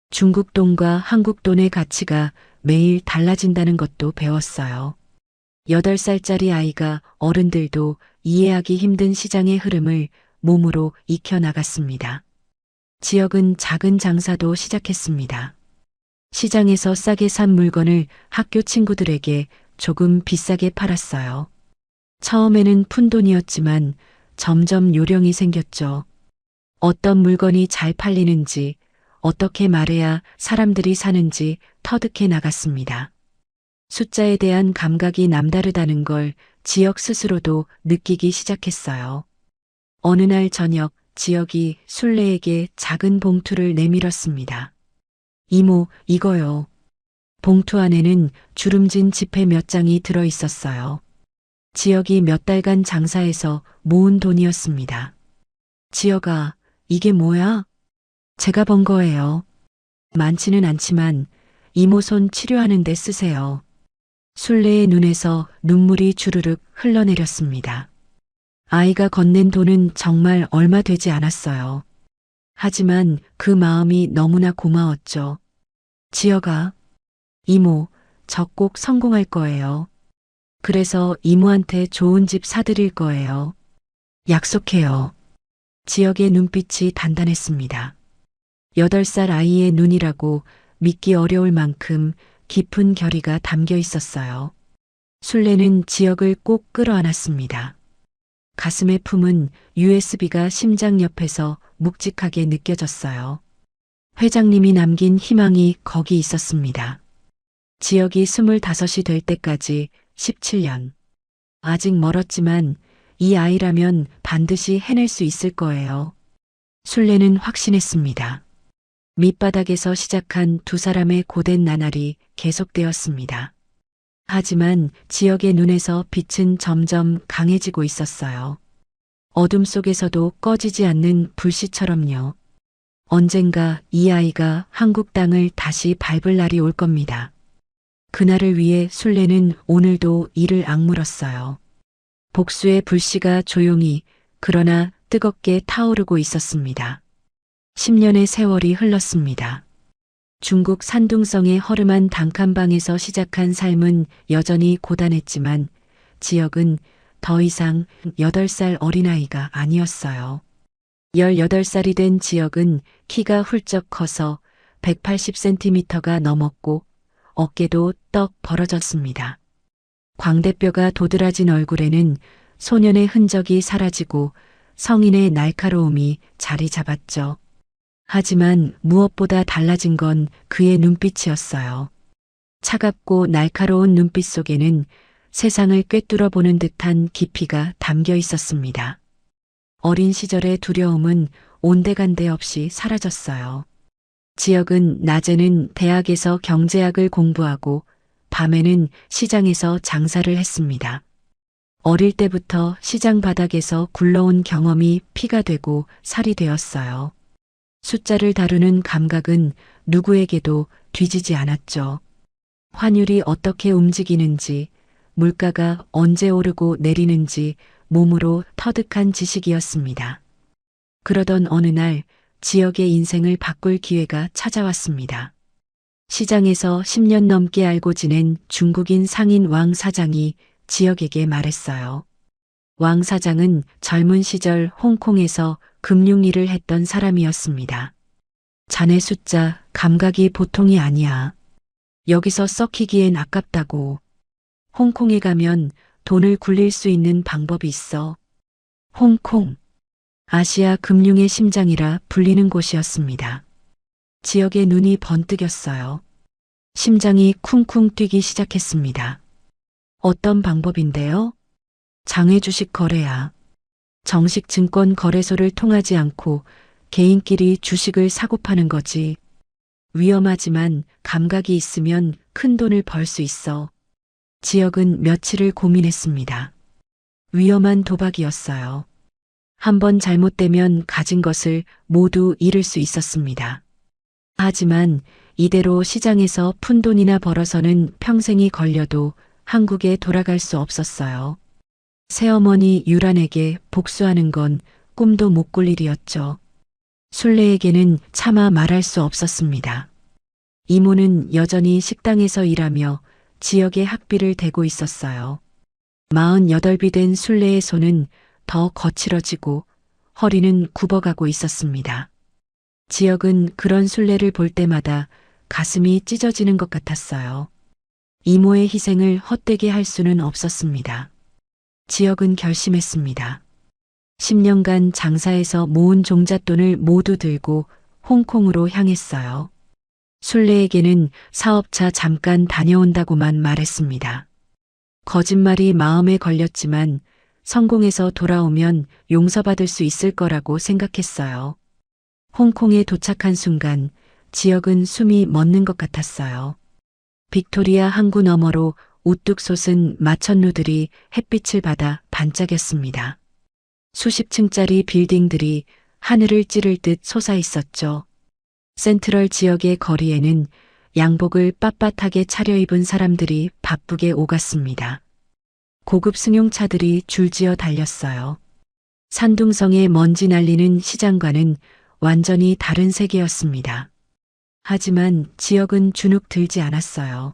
중국 돈과 한국 돈의 가치가 매일 달라진다는 것도 배웠어요. 8살짜리 아이가 어른들도 이해하기 힘든 시장의 흐름을 몸으로 익혀나갔습니다. 지역은 작은 장사도 시작했습니다. 시장에서 싸게 산 물건을 학교 친구들에게 조금 비싸게 팔았어요. 처음에는 푼돈이었지만 점점 요령이 생겼죠. 어떤 물건이 잘 팔리는지, 어떻게 말해야 사람들이 사는지 터득해 나갔습니다. 숫자에 대한 감각이 남다르다는 걸 지역 스스로도 느끼기 시작했어요. 어느 날 저녁 지역이 술래에게 작은 봉투를 내밀었습니다. 이모, 이거요. 봉투 안에는 주름진 지폐 몇 장이 들어 있었어요. 지역이 몇 달간 장사해서 모은 돈이었습니다. 지역아, 이게 뭐야? 제가 번 거예요. 많지는 않지만 이모 손 치료하는 데 쓰세요. 술래의 눈에서 눈물이 주르륵 흘러내렸습니다. 아이가 건넨 돈은 정말 얼마 되지 않았어요. 하지만 그 마음이 너무나 고마웠죠. 지혁아, 이모, 저 꼭 성공할 거예요. 그래서 이모한테 좋은 집 사드릴 거예요. 약속해요. 지혁의 눈빛이 단단했습니다. 8살 아이의 눈이라고 믿기 어려울 만큼 깊은 결의가 담겨 있었어요. 술래는 지혁을 꼭 끌어안았습니다. 가슴에 품은 USB가 심장 옆에서 묵직하게 느껴졌어요. 회장님이 남긴 희망이 거기 있었습니다. 지혁이 25이 될 때까지 17년. 아직 멀었지만 이 아이라면 반드시 해낼 수 있을 거예요. 술래는 확신했습니다. 밑바닥에서 시작한 두 사람의 고된 나날이 계속되었습니다. 하지만 지혁의 눈에서 빛은 점점 강해지고 있었어요. 어둠 속에서도 꺼지지 않는 불씨처럼요. 언젠가 이 아이가 한국 땅을 다시 밟을 날이 올 겁니다. 그날을 위해 술래는 오늘도 이를 악물었어요. 복수의 불씨가 조용히 그러나 뜨겁게 타오르고 있었습니다. 10년의 세월이 흘렀습니다. 중국 산둥성의 허름한 단칸방에서 시작한 삶은 여전히 고단했지만 지혁은 더 이상 8살 어린아이가 아니었어요. 18살이 된 지혁은 키가 훌쩍 커서 180cm가 넘었고 어깨도 떡 벌어졌습니다. 광대뼈가 도드라진 얼굴에는 소년의 흔적이 사라지고 성인의 날카로움이 자리 잡았죠. 하지만 무엇보다 달라진 건 그의 눈빛이었어요. 차갑고 날카로운 눈빛 속에는 세상을 꿰뚫어 보는 듯한 깊이가 담겨 있었습니다. 어린 시절의 두려움은 온데간데 없이 사라졌어요. 지혁은 낮에는 대학에서 경제학을 공부하고 밤에는 시장에서 장사를 했습니다. 어릴 때부터 시장 바닥에서 굴러온 경험이 피가 되고 살이 되었어요. 숫자를 다루는 감각은 누구에게도 뒤지지 않았죠. 환율이 어떻게 움직이는지, 물가가 언제 오르고 내리는지 몸으로 터득한 지식이었습니다. 그러던 어느 날 지역의 인생을 바꿀 기회가 찾아왔습니다. 시장에서 10년 넘게 알고 지낸 중국인 상인 왕 사장이 지역에게 말했어요. 왕 사장은 젊은 시절 홍콩에서 금융 일을 했던 사람이었습니다. 자네 숫자 감각이 보통이 아니야. 여기서 썩히기엔 아깝다고. 홍콩에 가면 돈을 굴릴 수 있는 방법이 있어. 홍콩. 아시아 금융의 심장이라 불리는 곳이었습니다. 지역의 눈이 번뜩였어요. 심장이 쿵쿵 뛰기 시작했습니다. 어떤 방법인데요? 장외 주식 거래야. 정식 증권 거래소를 통하지 않고 개인끼리 주식을 사고 파는 거지. 위험하지만 감각이 있으면 큰 돈을 벌 수 있어. 지역은 며칠을 고민했습니다. 위험한 도박이었어요. 한번 잘못되면 가진 것을 모두 잃을 수 있었습니다. 하지만 이대로 시장에서 푼돈이나 벌어서는 평생이 걸려도 한국에 돌아갈 수 없었어요. 새어머니 유란에게 복수하는 건 꿈도 못 꿀 일이었죠. 순례에게는 차마 말할 수 없었습니다. 이모는 여전히 식당에서 일하며 지역의 학비를 대고 있었어요. 48이 된 순례의 손은 더 거칠어지고 허리는 굽어가고 있었습니다. 지역은 그런 순례를 볼 때마다 가슴이 찢어지는 것 같았어요. 이모의 희생을 헛되게 할 수는 없었습니다. 지역은 결심했습니다. 10년간 장사해서 모은 종잣돈을 모두 들고 홍콩으로 향했어요. 순례에게는 사업차 잠깐 다녀온다고만 말했습니다. 거짓말이 마음에 걸렸지만 성공해서 돌아오면 용서받을 수 있을 거라고 생각했어요. 홍콩에 도착한 순간 지역은 숨이 멎는 것 같았어요. 빅토리아 항구 너머로 우뚝 솟은 마천루들이 햇빛을 받아 반짝였습니다. 수십 층짜리 빌딩들이 하늘을 찌를 듯 솟아 있었죠. 센트럴 지역의 거리에는 양복을 빳빳하게 차려입은 사람들이 바쁘게 오갔습니다. 고급 승용차들이 줄지어 달렸어요. 산둥성에 먼지 날리는 시장과는 완전히 다른 세계였습니다. 하지만 지역은 주눅 들지 않았어요.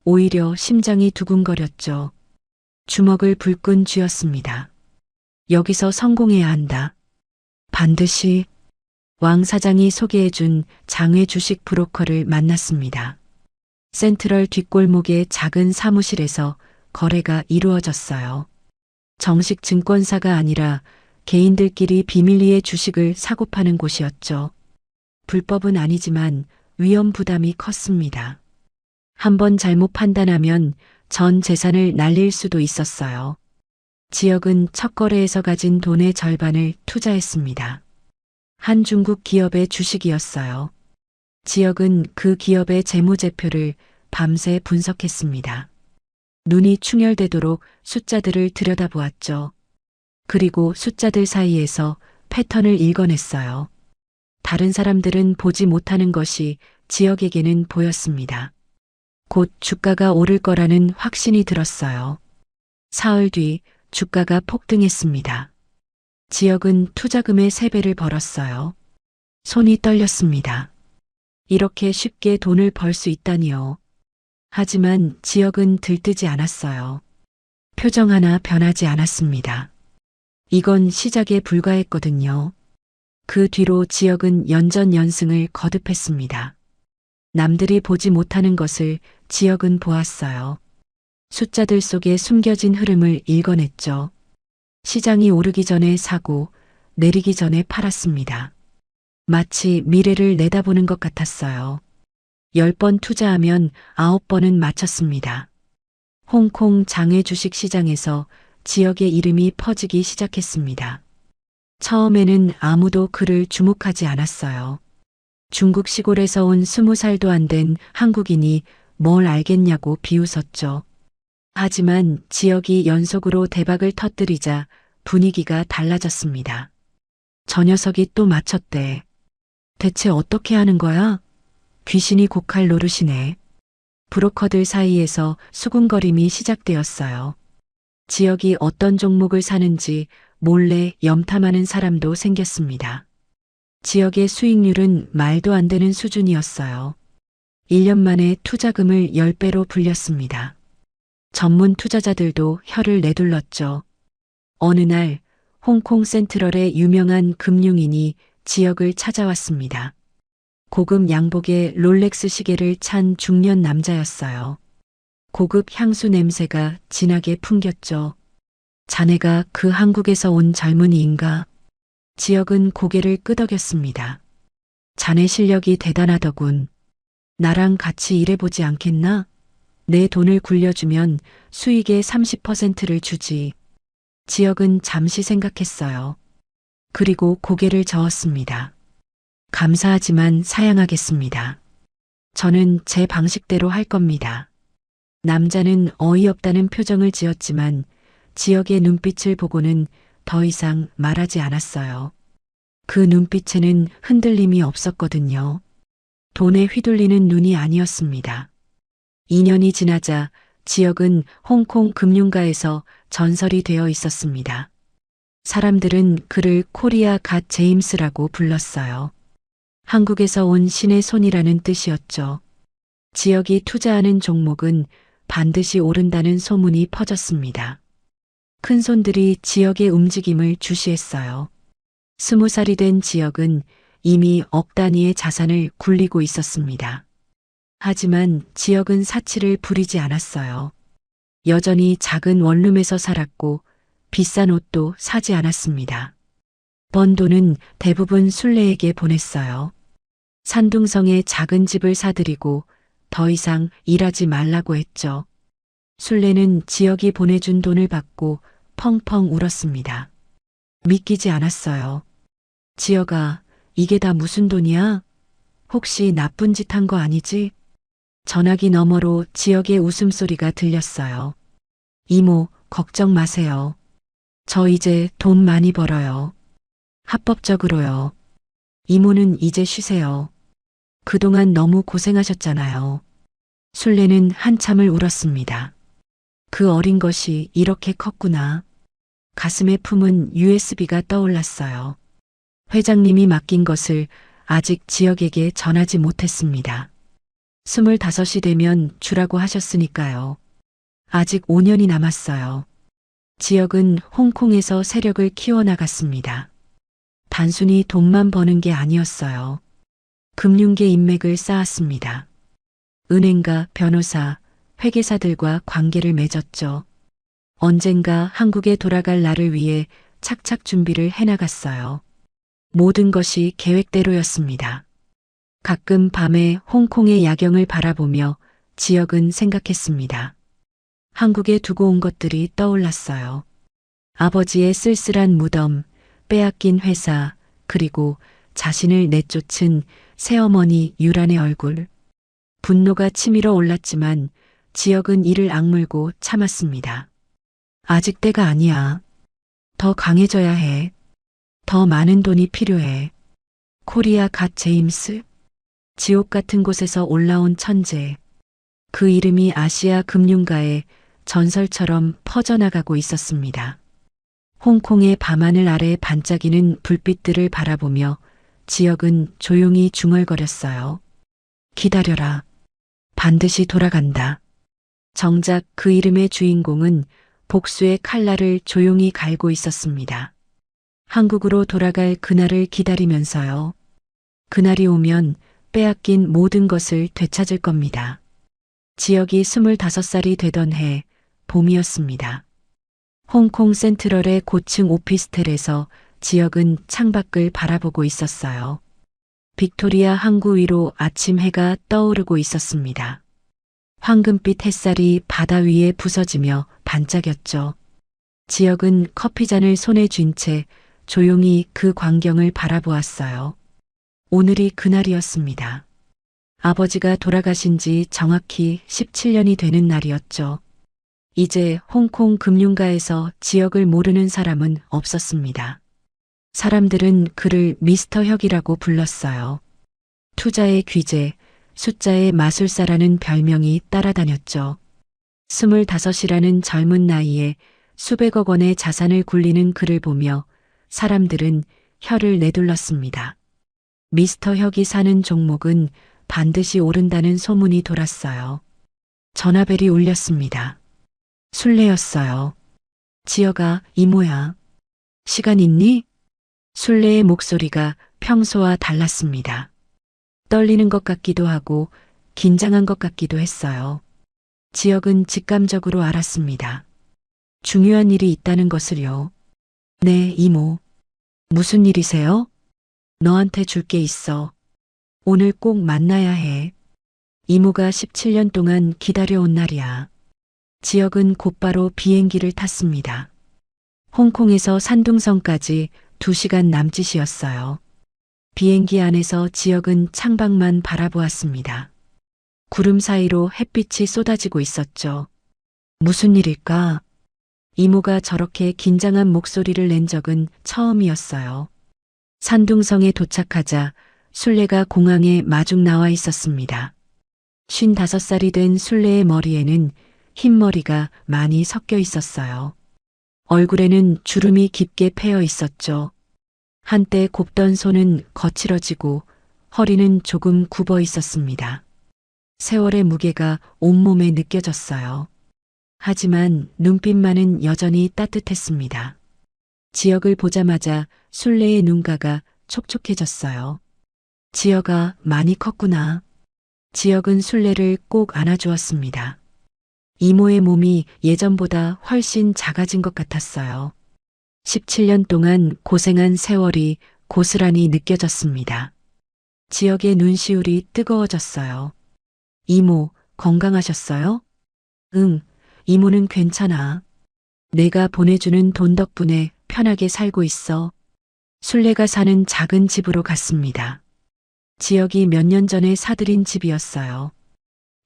오히려 심장이 두근거렸죠. 주먹을 불끈 쥐었습니다. 여기서 성공해야 한다. 반드시. 왕 사장이 소개해준 장외 주식 브로커를 만났습니다. 센트럴 뒷골목의 작은 사무실에서 거래가 이루어졌어요. 정식 증권사가 아니라 개인들끼리 비밀리에 주식을 사고 파는 곳이었죠. 불법은 아니지만 위험 부담이 컸습니다. 한번 잘못 판단하면 전 재산을 날릴 수도 있었어요. 지역은 첫 거래에서 가진 돈의 절반을 투자했습니다. 한 중국 기업의 주식이었어요. 지역은 그 기업의 재무제표를 밤새 분석했습니다. 눈이 충혈되도록 숫자들을 들여다보았죠. 그리고 숫자들 사이에서 패턴을 읽어냈어요. 다른 사람들은 보지 못하는 것이 지역에게는 보였습니다. 곧 주가가 오를 거라는 확신이 들었어요. 사흘 뒤 주가가 폭등했습니다. 지역은 투자금의 3배를 벌었어요. 손이 떨렸습니다. 이렇게 쉽게 돈을 벌 수 있다니요. 하지만 지역은 들뜨지 않았어요. 표정 하나 변하지 않았습니다. 이건 시작에 불과했거든요. 그 뒤로 지역은 연전연승을 거듭했습니다. 남들이 보지 못하는 것을 지역은 보았어요. 숫자들 속에 숨겨진 흐름을 읽어냈죠. 시장이 오르기 전에 사고 내리기 전에 팔았습니다. 마치 미래를 내다보는 것 같았어요. 10번 투자하면 9번은 맞췄습니다. 홍콩 장외 주식 시장에서 지역의 이름이 퍼지기 시작했습니다. 처음에는 아무도 그를 주목하지 않았어요. 중국 시골에서 온 20살도 안 된 한국인이 뭘 알겠냐고 비웃었죠. 하지만 지역이 연속으로 대박을 터뜨리자 분위기가 달라졌습니다. 저 녀석이 또 맞췄대. 대체 어떻게 하는 거야? 귀신이 고칼 노릇이네. 브로커들 사이에서 수군거림이 시작되었어요. 지역이 어떤 종목을 사는지 몰래 염탐하는 사람도 생겼습니다. 지역의 수익률은 말도 안 되는 수준이었어요. 1년 만에 투자금을 10배로 불렸습니다. 전문 투자자들도 혀를 내둘렀죠. 어느 날 홍콩 센트럴의 유명한 금융인이 지역을 찾아왔습니다. 고급 양복에 롤렉스 시계를 찬 중년 남자였어요. 고급 향수 냄새가 진하게 풍겼죠. 자네가 그 한국에서 온 젊은이인가? 지역은 고개를 끄덕였습니다. 자네 실력이 대단하더군. 나랑 같이 일해보지 않겠나? 내 돈을 굴려주면 수익의 30%를 주지. 지역은 잠시 생각했어요. 그리고 고개를 저었습니다. 감사하지만 사양하겠습니다. 저는 제 방식대로 할 겁니다. 남자는 어이없다는 표정을 지었지만 지역의 눈빛을 보고는 더 이상 말하지 않았어요. 그 눈빛에는 흔들림이 없었거든요. 돈에 휘둘리는 눈이 아니었습니다. 2년이 지나자 지역은 홍콩 금융가에서 전설이 되어 있었습니다. 사람들은 그를 코리아 갓 제임스라고 불렀어요. 한국에서 온 신의 손이라는 뜻이었죠. 지역이 투자하는 종목은 반드시 오른다는 소문이 퍼졌습니다. 큰 손들이 지역의 움직임을 주시했어요. 20살이 된 지역은 이미 억 단위의 자산을 굴리고 있었습니다. 하지만 지역은 사치를 부리지 않았어요. 여전히 작은 원룸에서 살았고 비싼 옷도 사지 않았습니다. 번 돈은 대부분 순례에게 보냈어요. 산둥성에 작은 집을 사들이고 더 이상 일하지 말라고 했죠. 순례는 지역이 보내준 돈을 받고 펑펑 울었습니다. 믿기지 않았어요. 지역아, 이게 다 무슨 돈이야? 혹시 나쁜 짓 한 거 아니지? 전화기 너머로 지역의 웃음소리가 들렸어요. 이모, 걱정 마세요. 저 이제 돈 많이 벌어요. 합법적으로요. 이모는 이제 쉬세요. 그동안 너무 고생하셨잖아요. 순례는 한참을 울었습니다. 그 어린 것이 이렇게 컸구나. 가슴에 품은 USB가 떠올랐어요. 회장님이 맡긴 것을 아직 지역에게 전하지 못했습니다. 25이 되면 주라고 하셨으니까요. 아직 5년이 남았어요. 지역은 홍콩에서 세력을 키워나갔습니다. 단순히 돈만 버는 게 아니었어요. 금융계 인맥을 쌓았습니다. 은행가, 변호사, 회계사들과 관계를 맺었죠. 언젠가 한국에 돌아갈 나를 위해 착착 준비를 해나갔어요. 모든 것이 계획대로였습니다. 가끔 밤에 홍콩의 야경을 바라보며 지역은 생각했습니다. 한국에 두고 온 것들이 떠올랐어요. 아버지의 쓸쓸한 무덤, 빼앗긴 회사, 그리고 자신을 내쫓은 새어머니 유란의 얼굴. 분노가 치밀어 올랐지만 지역은 이를 악물고 참았습니다. 아직 때가 아니야. 더 강해져야 해. 더 많은 돈이 필요해. 코리아 갓 제임스? 지옥 같은 곳에서 올라온 천재. 그 이름이 아시아 금융가에 전설처럼 퍼져나가고 있었습니다. 홍콩의 밤하늘 아래 반짝이는 불빛들을 바라보며 지역은 조용히 중얼거렸어요. 기다려라. 반드시 돌아간다. 정작 그 이름의 주인공은 복수의 칼날을 조용히 갈고 있었습니다. 한국으로 돌아갈 그날을 기다리면서요. 그날이 오면 빼앗긴 모든 것을 되찾을 겁니다. 지역이 25살이 되던 해 봄이었습니다. 홍콩 센트럴의 고층 오피스텔에서 지역은 창밖을 바라보고 있었어요. 빅토리아 항구 위로 아침 해가 떠오르고 있었습니다. 황금빛 햇살이 바다 위에 부서지며 반짝였죠. 지역은 커피잔을 손에 쥔 채 조용히 그 광경을 바라보았어요. 오늘이 그날이었습니다. 아버지가 돌아가신 지 정확히 17년이 되는 날이었죠. 이제 홍콩 금융가에서 지역을 모르는 사람은 없었습니다. 사람들은 그를 미스터 혁이라고 불렀어요. 투자의 귀재, 숫자의 마술사라는 별명이 따라다녔죠. 25이라는 젊은 나이에 수백억 원의 자산을 굴리는 그를 보며 사람들은 혀를 내둘렀습니다. 미스터 혁이 사는 종목은 반드시 오른다는 소문이 돌았어요. 전화벨이 울렸습니다. 술래였어요. 지여가 이모야. 시간 있니? 술래의 목소리가 평소와 달랐습니다. 떨리는 것 같기도 하고 긴장한 것 같기도 했어요. 지역은 직감적으로 알았습니다. 중요한 일이 있다는 것을요. 네, 이모. 무슨 일이세요? 너한테 줄 게 있어. 오늘 꼭 만나야 해. 이모가 17년 동안 기다려온 날이야. 지역은 곧바로 비행기를 탔습니다. 홍콩에서 산둥성까지 2시간 남짓이었어요. 비행기 안에서 지역은 창밖만 바라보았습니다. 구름 사이로 햇빛이 쏟아지고 있었죠. 무슨 일일까? 이모가 저렇게 긴장한 목소리를 낸 적은 처음이었어요. 산둥성에 도착하자 술래가 공항에 마중 나와 있었습니다. 55살이 된 술래의 머리에는 흰머리가 많이 섞여 있었어요. 얼굴에는 주름이 깊게 패여 있었죠. 한때 곱던 손은 거칠어지고 허리는 조금 굽어 있었습니다. 세월의 무게가 온몸에 느껴졌어요. 하지만 눈빛만은 여전히 따뜻했습니다. 지역을 보자마자 술래의 눈가가 촉촉해졌어요. 지역아, 많이 컸구나. 지역은 술래를 꼭 안아주었습니다. 이모의 몸이 예전보다 훨씬 작아진 것 같았어요. 17년 동안 고생한 세월이 고스란히 느껴졌습니다. 지역의 눈시울이 뜨거워졌어요. 이모, 건강하셨어요? 응, 이모는 괜찮아. 내가 보내주는 돈 덕분에 편하게 살고 있어. 술래가 사는 작은 집으로 갔습니다. 지역이 몇 년 전에 사들인 집이었어요.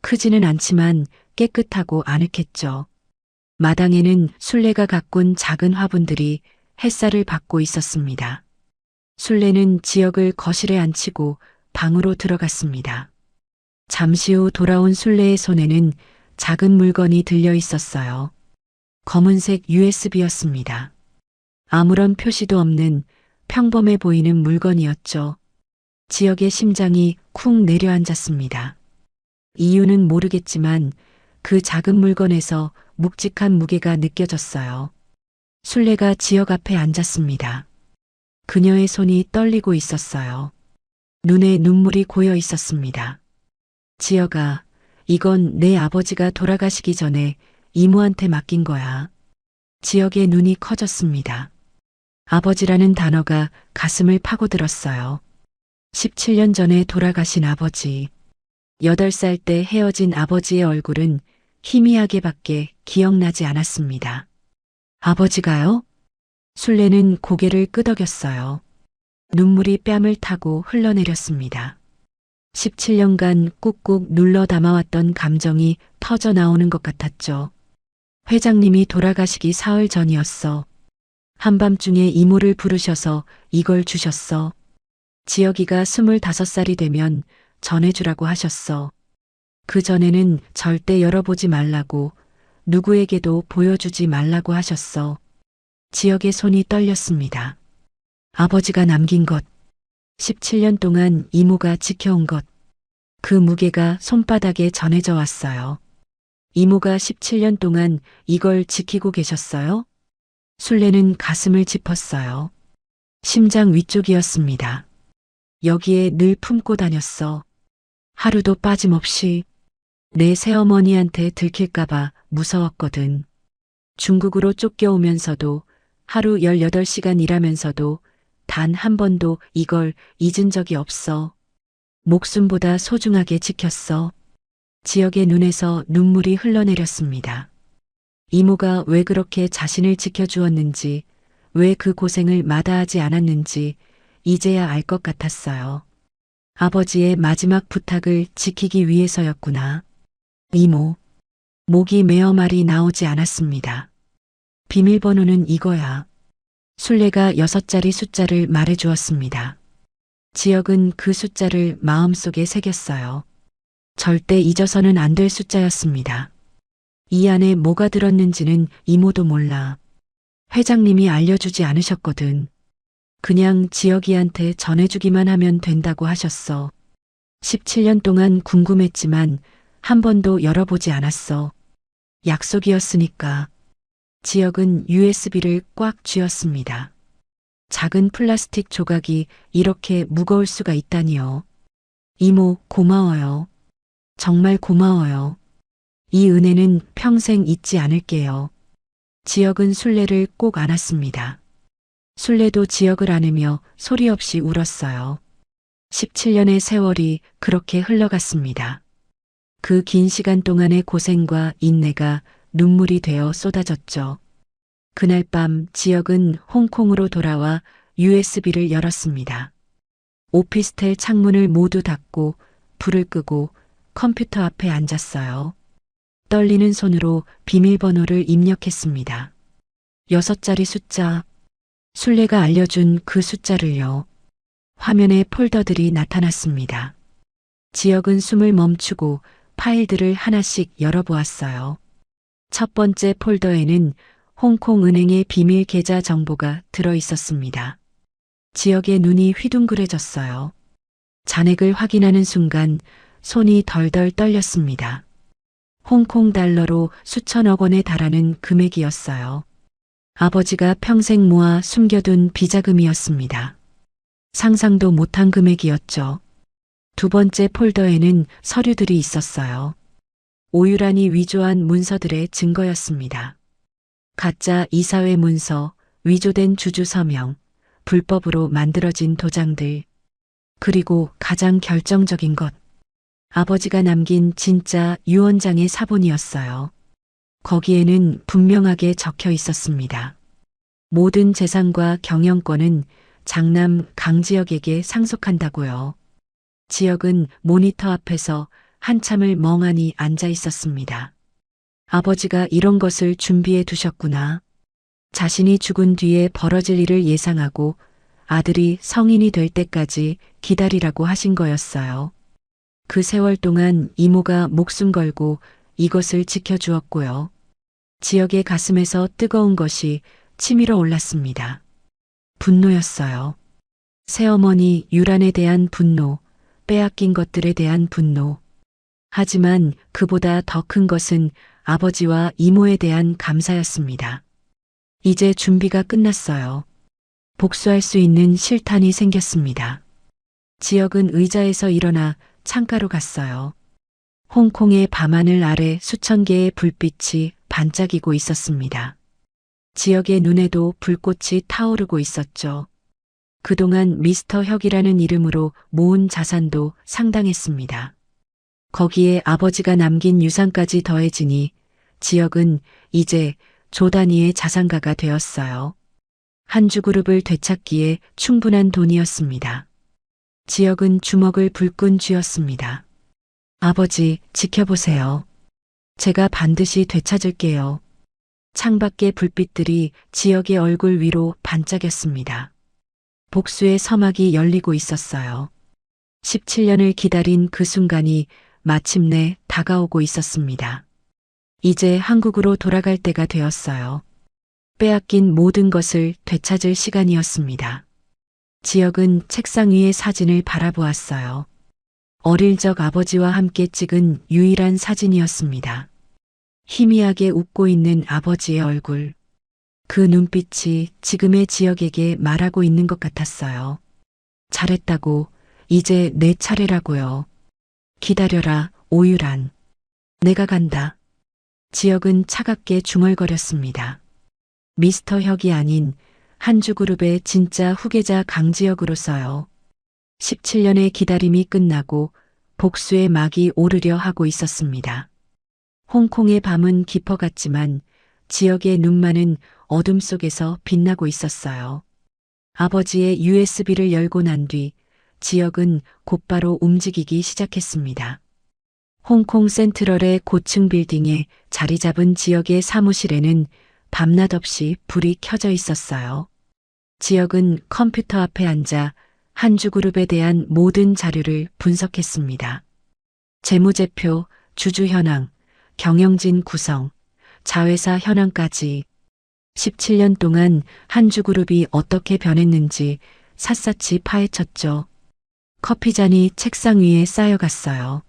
크지는 않지만 깨끗하고 아늑했죠. 마당에는 술래가 가꾼 작은 화분들이 햇살을 받고 있었습니다. 술래는 지역을 거실에 앉히고 방으로 들어갔습니다. 잠시 후 돌아온 술래의 손에는 작은 물건이 들려 있었어요. 검은색 USB였습니다. 아무런 표시도 없는 평범해 보이는 물건이었죠. 지역의 심장이 쿵 내려앉았습니다. 이유는 모르겠지만 그 작은 물건에서 묵직한 무게가 느껴졌어요. 술래가 지역 앞에 앉았습니다. 그녀의 손이 떨리고 있었어요. 눈에 눈물이 고여 있었습니다. 지역아, 이건 내 아버지가 돌아가시기 전에 이모한테 맡긴 거야. 지역의 눈이 커졌습니다. 아버지라는 단어가 가슴을 파고들었어요. 17년 전에 돌아가신 아버지. 8살 때 헤어진 아버지의 얼굴은 희미하게밖에 기억나지 않았습니다. 아버지가요? 술래는 고개를 끄덕였어요. 눈물이 뺨을 타고 흘러내렸습니다. 17년간 꾹꾹 눌러 담아왔던 감정이 터져 나오는 것 같았죠. 회장님이 돌아가시기 사흘 전이었어. 한밤중에 이모를 부르셔서 이걸 주셨어. 지역이가 25살이 되면 전해주라고 하셨어. 그 전에는 절대 열어보지 말라고, 누구에게도 보여주지 말라고 하셨어. 지역의 손이 떨렸습니다. 아버지가 남긴 것, 17년 동안 이모가 지켜온 것, 그 무게가 손바닥에 전해져 왔어요. 이모가 17년 동안 이걸 지키고 계셨어요? 술래는 가슴을 짚었어요. 심장 위쪽이었습니다. 여기에 늘 품고 다녔어. 하루도 빠짐없이. 내 새어머니한테 들킬까봐 무서웠거든. 중국으로 쫓겨오면서도 하루 18시간 일하면서도 단 한 번도 이걸 잊은 적이 없어. 목숨보다 소중하게 지켰어. 지역의 눈에서 눈물이 흘러내렸습니다. 이모가 왜 그렇게 자신을 지켜주었는지, 왜 그 고생을 마다하지 않았는지 이제야 알 것 같았어요. 아버지의 마지막 부탁을 지키기 위해서였구나. 이모. 목이 메어 말이 나오지 않았습니다. 비밀번호는 이거야. 술래가 6자리 숫자를 말해주었습니다. 지역은 그 숫자를 마음속에 새겼어요. 절대 잊어서는 안 될 숫자였습니다. 이 안에 뭐가 들었는지는 이모도 몰라. 회장님이 알려주지 않으셨거든. 그냥 지역이한테 전해주기만 하면 된다고 하셨어. 17년 동안 궁금했지만 한 번도 열어보지 않았어. 약속이었으니까. 지역은 USB를 꽉 쥐었습니다. 작은 플라스틱 조각이 이렇게 무거울 수가 있다니요. 이모, 고마워요. 정말 고마워요. 이 은혜는 평생 잊지 않을게요. 지역은 순례를 꼭 안았습니다. 순례도 지역을 안으며 소리 없이 울었어요. 17년의 세월이 그렇게 흘러갔습니다. 그 긴 시간 동안의 고생과 인내가 눈물이 되어 쏟아졌죠. 그날 밤 지역은 홍콩으로 돌아와 USB를 열었습니다. 오피스텔 창문을 모두 닫고 불을 끄고 컴퓨터 앞에 앉았어요. 떨리는 손으로 비밀번호를 입력했습니다. 6자리 숫자, 순례가 알려준 그 숫자를요. 화면에 폴더들이 나타났습니다. 지역은 숨을 멈추고 파일들을 하나씩 열어보았어요. 첫 번째 폴더에는 홍콩 은행의 비밀 계좌 정보가 들어 있었습니다. 지역의 눈이 휘둥그레졌어요. 잔액을 확인하는 순간 손이 덜덜 떨렸습니다. 홍콩 달러로 수천억 원에 달하는 금액이었어요. 아버지가 평생 모아 숨겨둔 비자금이었습니다. 상상도 못한 금액이었죠. 두 번째 폴더에는 서류들이 있었어요. 오유란이 위조한 문서들의 증거였습니다. 가짜 이사회 문서, 위조된 주주 서명, 불법으로 만들어진 도장들, 그리고 가장 결정적인 것, 아버지가 남긴 진짜 유언장의 사본이었어요. 거기에는 분명하게 적혀 있었습니다. 모든 재산과 경영권은 장남 강지역에게 상속한다고요. 지역은 모니터 앞에서 한참을 멍하니 앉아 있었습니다. 아버지가 이런 것을 준비해 두셨구나. 자신이 죽은 뒤에 벌어질 일을 예상하고 아들이 성인이 될 때까지 기다리라고 하신 거였어요. 그 세월 동안 이모가 목숨 걸고 이것을 지켜주었고요. 지역의 가슴에서 뜨거운 것이 치밀어 올랐습니다. 분노였어요. 새어머니 유란에 대한 분노, 빼앗긴 것들에 대한 분노. 하지만 그보다 더 큰 것은 아버지와 이모에 대한 감사였습니다. 이제 준비가 끝났어요. 복수할 수 있는 실탄이 생겼습니다. 지역은 의자에서 일어나 창가로 갔어요. 홍콩의 밤하늘 아래 수천 개의 불빛이 반짝이고 있었습니다. 지역의 눈에도 불꽃이 타오르고 있었죠. 그동안 미스터 혁이라는 이름으로 모은 자산도 상당했습니다. 거기에 아버지가 남긴 유산까지 더해지니 지역은 이제 조 단위의 자산가가 되었어요. 한주그룹을 되찾기에 충분한 돈이었습니다. 지역은 주먹을 불끈 쥐었습니다. 아버지, 지켜보세요. 제가 반드시 되찾을게요. 창밖의 불빛들이 지역의 얼굴 위로 반짝였습니다. 복수의 서막이 열리고 있었어요. 17년을 기다린 그 순간이 마침내 다가오고 있었습니다. 이제 한국으로 돌아갈 때가 되었어요. 빼앗긴 모든 것을 되찾을 시간이었습니다. 지역은 책상 위의 사진을 바라보았어요. 어릴 적 아버지와 함께 찍은 유일한 사진이었습니다. 희미하게 웃고 있는 아버지의 얼굴. 그 눈빛이 지금의 지역에게 말하고 있는 것 같았어요. 잘했다고, 이제 내 차례라고요. 기다려라, 오유란. 내가 간다. 지역은 차갑게 중얼거렸습니다. 미스터 혁이 아닌 한주그룹의 진짜 후계자 강지혁으로서요. 17년의 기다림이 끝나고 복수의 막이 오르려 하고 있었습니다. 홍콩의 밤은 깊어갔지만 지역의 눈만은 어둠 속에서 빛나고 있었어요. 아버지의 USB를 열고 난 뒤 지역은 곧바로 움직이기 시작했습니다. 홍콩 센트럴의 고층 빌딩에 자리 잡은 지역의 사무실에는 밤낮 없이 불이 켜져 있었어요. 지역은 컴퓨터 앞에 앉아 한주그룹에 대한 모든 자료를 분석했습니다. 재무제표, 주주 현황, 경영진 구성, 자회사 현황까지 17년 동안 한주그룹이 어떻게 변했는지 샅샅이 파헤쳤죠. 커피잔이 책상 위에 쌓여갔어요.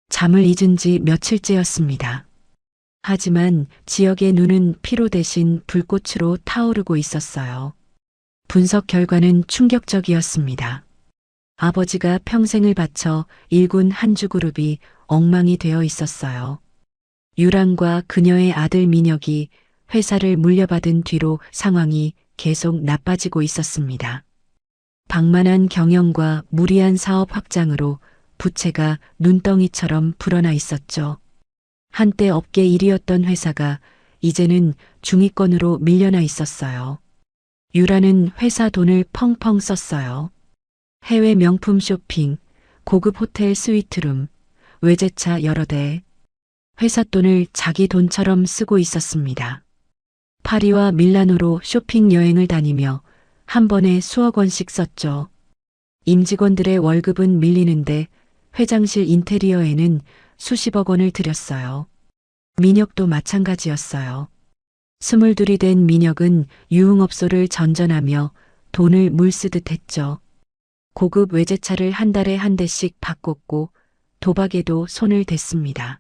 잠을 잊은 지 며칠째였습니다. 하지만 지역의 눈은 피로 대신 불꽃으로 타오르고 있었어요. 분석 결과는 충격적이었습니다. 아버지가 평생을 바쳐 일군 한주그룹이 엉망이 되어 있었어요. 유랑과 그녀의 아들 민혁이 회사를 물려받은 뒤로 상황이 계속 나빠지고 있었습니다. 방만한 경영과 무리한 사업 확장으로 부채가 눈덩이처럼 불어나 있었죠. 한때 업계 1위였던 회사가 이제는 중위권으로 밀려나 있었어요. 유라는 회사 돈을 펑펑 썼어요. 해외 명품 쇼핑, 고급 호텔 스위트룸, 외제차 여러 대. 회사 돈을 자기 돈처럼 쓰고 있었습니다. 파리와 밀라노로 쇼핑 여행을 다니며 한 번에 수억 원씩 썼죠. 임직원들의 월급은 밀리는데 회장실 인테리어에는 수십억 원을 들였어요. 민혁도 마찬가지였어요. 22이 된 민혁은 유흥업소를 전전하며 돈을 물쓰듯 했죠. 고급 외제차를 한 달에 한 대씩 바꿨고 도박에도 손을 댔습니다.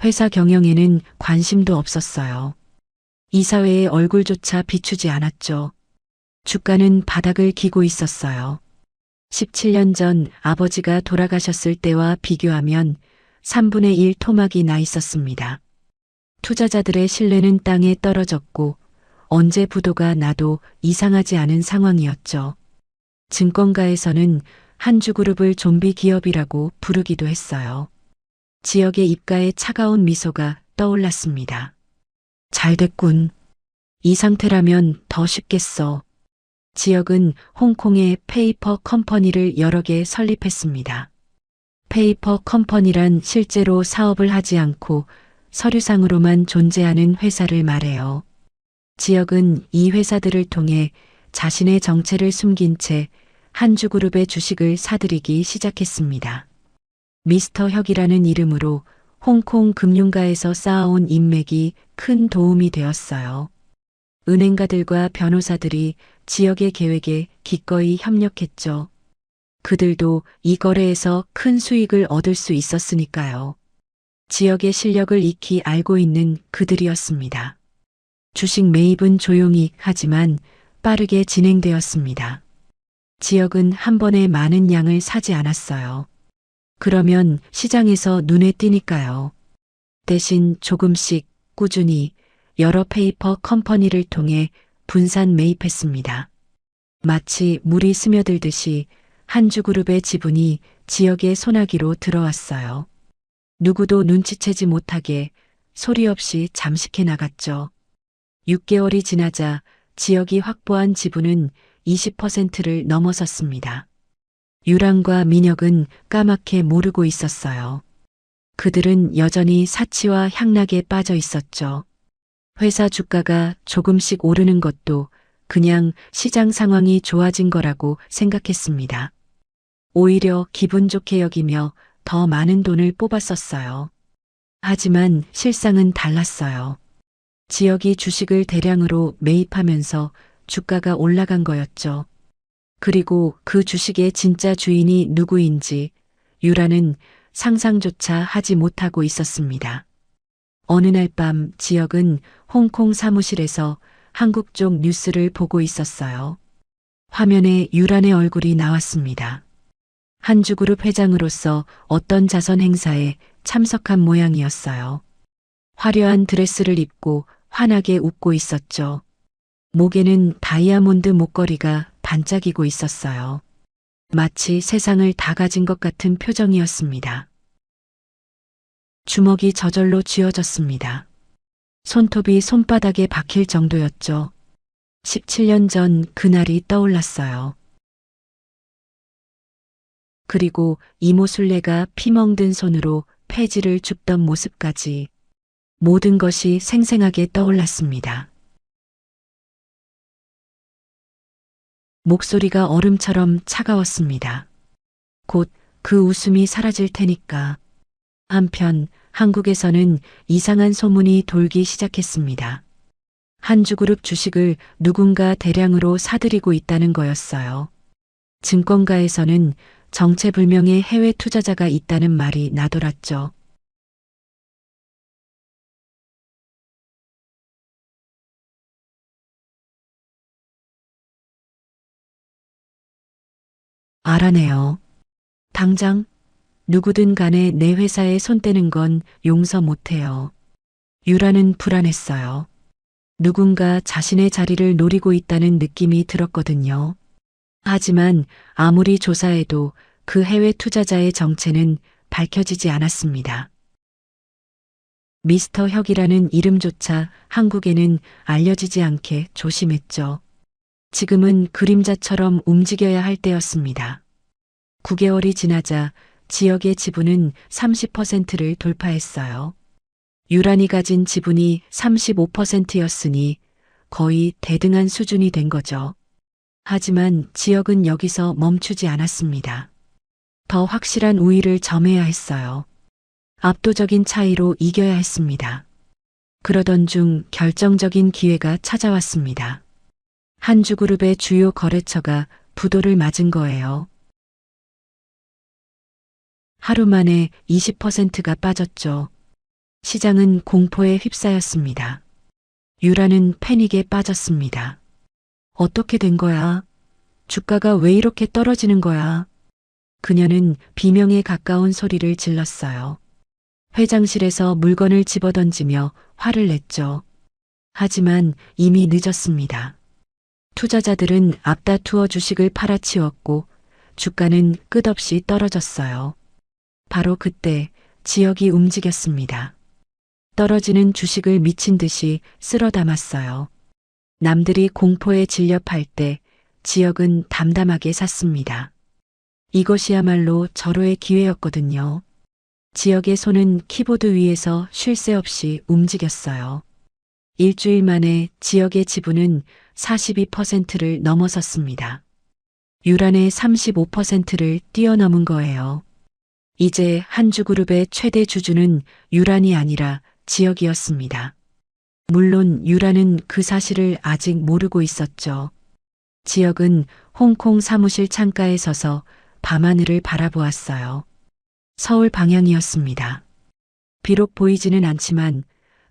회사 경영에는 관심도 없었어요. 이사회의 얼굴조차 비추지 않았죠. 주가는 바닥을 기고 있었어요. 17년 전 아버지가 돌아가셨을 때와 비교하면 3분의 1 토막이 나 있었습니다. 투자자들의 신뢰는 땅에 떨어졌고 언제 부도가 나도 이상하지 않은 상황이었죠. 증권가에서는 한주그룹을 좀비 기업이라고 부르기도 했어요. 지역의 입가에 차가운 미소가 떠올랐습니다. 잘 됐군. 이 상태라면 더 쉽겠어. 지역은 홍콩에 페이퍼 컴퍼니를 여러 개 설립했습니다. 페이퍼 컴퍼니란 실제로 사업을 하지 않고 서류상으로만 존재하는 회사를 말해요. 지역은 이 회사들을 통해 자신의 정체를 숨긴 채 한주그룹의 주식을 사들이기 시작했습니다. 미스터 혁이라는 이름으로 홍콩 금융가에서 쌓아온 인맥이 큰 도움이 되었어요. 은행가들과 변호사들이 지역의 계획에 기꺼이 협력했죠. 그들도 이 거래에서 큰 수익을 얻을 수 있었으니까요. 지역의 실력을 익히 알고 있는 그들이었습니다. 주식 매입은 조용히 하지만 빠르게 진행되었습니다. 지역은 한 번에 많은 양을 사지 않았어요. 그러면 시장에서 눈에 띄니까요. 대신 조금씩 꾸준히 여러 페이퍼 컴퍼니를 통해 분산 매입했습니다. 마치 물이 스며들듯이 한주그룹의 지분이 지역의 소나기로 들어왔어요. 누구도 눈치채지 못하게 소리 없이 잠식해 나갔죠. 6개월이 지나자 지역이 확보한 지분은 20%를 넘어섰습니다. 유랑과 민혁은 까맣게 모르고 있었어요. 그들은 여전히 사치와 향락에 빠져 있었죠. 회사 주가가 조금씩 오르는 것도 그냥 시장 상황이 좋아진 거라고 생각했습니다. 오히려 기분 좋게 여기며 더 많은 돈을 뽑아 썼어요. 하지만 실상은 달랐어요. 지역이 주식을 대량으로 매입하면서 주가가 올라간 거였죠. 그리고 그 주식의 진짜 주인이 누구인지 유라는 상상조차 하지 못하고 있었습니다. 어느 날 밤 지역은 홍콩 사무실에서 한국 쪽 뉴스를 보고 있었어요. 화면에 유란의 얼굴이 나왔습니다. 한주그룹 회장으로서 어떤 자선 행사에 참석한 모양이었어요. 화려한 드레스를 입고 환하게 웃고 있었죠. 목에는 다이아몬드 목걸이가 반짝이고 있었어요. 마치 세상을 다 가진 것 같은 표정이었습니다. 주먹이 저절로 쥐어졌습니다. 손톱이 손바닥에 박힐 정도였죠. 17년 전 그날이 떠올랐어요. 그리고 이모 순례가 피멍든 손으로 폐지를 줍던 모습까지 모든 것이 생생하게 떠올랐습니다. 목소리가 얼음처럼 차가웠습니다. 곧 그 웃음이 사라질 테니까. 한편 한국에서는 이상한 소문이 돌기 시작했습니다. 한주그룹 주식을 누군가 대량으로 사들이고 있다는 거였어요. 증권가에서는 정체불명의 해외 투자자가 있다는 말이 나돌았죠. 알아내요. 당장 누구든 간에 내 회사에 손 떼는 건 용서 못해요. 유라는 불안했어요. 누군가 자신의 자리를 노리고 있다는 느낌이 들었거든요. 하지만 아무리 조사해도 그 해외 투자자의 정체는 밝혀지지 않았습니다. 미스터 혁이라는 이름조차 한국에는 알려지지 않게 조심했죠. 지금은 그림자처럼 움직여야 할 때였습니다. 9개월이 지나자 지역의 지분은 30%를 돌파했어요. 유란이 가진 지분이 35%였으니 거의 대등한 수준이 된 거죠. 하지만 지역은 여기서 멈추지 않았습니다. 더 확실한 우위를 점해야 했어요. 압도적인 차이로 이겨야 했습니다. 그러던 중 결정적인 기회가 찾아왔습니다. 한주그룹의 주요 거래처가 부도를 맞은 거예요. 하루 만에 20%가 빠졌죠. 시장은 공포에 휩싸였습니다. 유라는 패닉에 빠졌습니다. 어떻게 된 거야? 주가가 왜 이렇게 떨어지는 거야? 그녀는 비명에 가까운 소리를 질렀어요. 회장실에서 물건을 집어던지며 화를 냈죠. 하지만 이미 늦었습니다. 투자자들은 앞다투어 주식을 팔아치웠고 주가는 끝없이 떨어졌어요. 바로 그때 지역이 움직였습니다. 떨어지는 주식을 미친 듯이 쓸어 담았어요. 남들이 공포에 질렵할 때 지역은 담담하게 샀습니다. 이것이야말로 절호의 기회였거든요. 지역의 손은 키보드 위에서 쉴 새 없이 움직였어요. 일주일 만에 지역의 지분은 42%를 넘어섰습니다. 유란의 35%를 뛰어넘은 거예요. 이제 한주그룹의 최대 주주는 유란이 아니라 지역이었습니다. 물론 유란은 그 사실을 아직 모르고 있었죠. 지역은 홍콩 사무실 창가에 서서 밤하늘을 바라보았어요. 서울 방향이었습니다. 비록 보이지는 않지만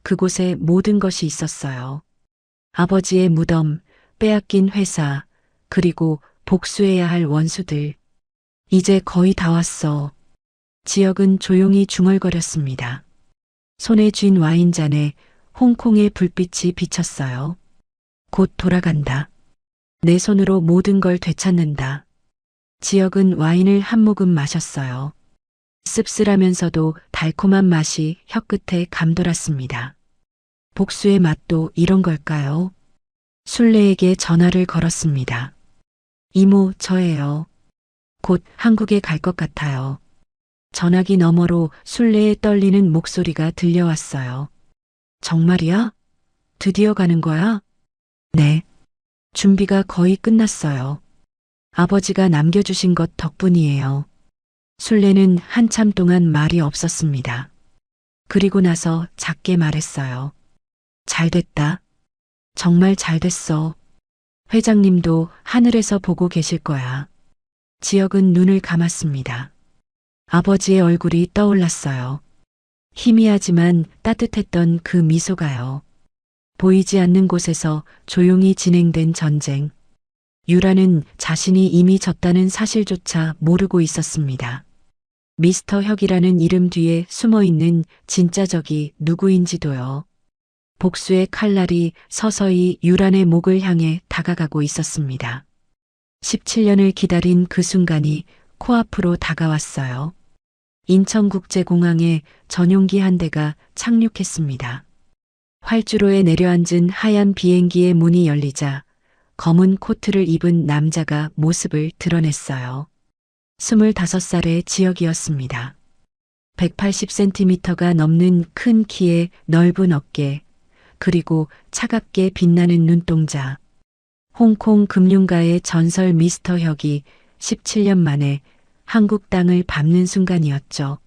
그곳에 모든 것이 있었어요. 아버지의 무덤, 빼앗긴 회사, 그리고 복수해야 할 원수들. 이제 거의 다 왔어. 지역은 조용히 중얼거렸습니다. 손에 쥔 와인잔에 홍콩의 불빛이 비쳤어요. 곧 돌아간다. 내 손으로 모든 걸 되찾는다. 지역은 와인을 한 모금 마셨어요. 씁쓸하면서도 달콤한 맛이 혀끝에 감돌았습니다. 복수의 맛도 이런 걸까요? 순례에게 전화를 걸었습니다. 이모, 저예요. 곧 한국에 갈 것 같아요. 전화기 너머로 순례의 떨리는 목소리가 들려왔어요. 정말이야? 드디어 가는 거야? 네. 준비가 거의 끝났어요. 아버지가 남겨주신 것 덕분이에요. 순례는 한참 동안 말이 없었습니다. 그리고 나서 작게 말했어요. 잘 됐다. 정말 잘 됐어. 회장님도 하늘에서 보고 계실 거야. 지역은 눈을 감았습니다. 아버지의 얼굴이 떠올랐어요. 희미하지만 따뜻했던 그 미소가요. 보이지 않는 곳에서 조용히 진행된 전쟁. 유라는 자신이 이미 졌다는 사실조차 모르고 있었습니다. 미스터 혁이라는 이름 뒤에 숨어 있는 진짜 적이 누구인지도요. 복수의 칼날이 서서히 유란의 목을 향해 다가가고 있었습니다. 17년을 기다린 그 순간이 코앞으로 다가왔어요. 인천국제공항에 전용기 한 대가 착륙했습니다. 활주로에 내려앉은 하얀 비행기의 문이 열리자 검은 코트를 입은 남자가 모습을 드러냈어요. 25살의 지역이었습니다. 180cm가 넘는 큰 키에 넓은 어깨, 그리고 차갑게 빛나는 눈동자. 홍콩 금융가의 전설 미스터 혁이 17년 만에 한국 땅을 밟는 순간이었죠.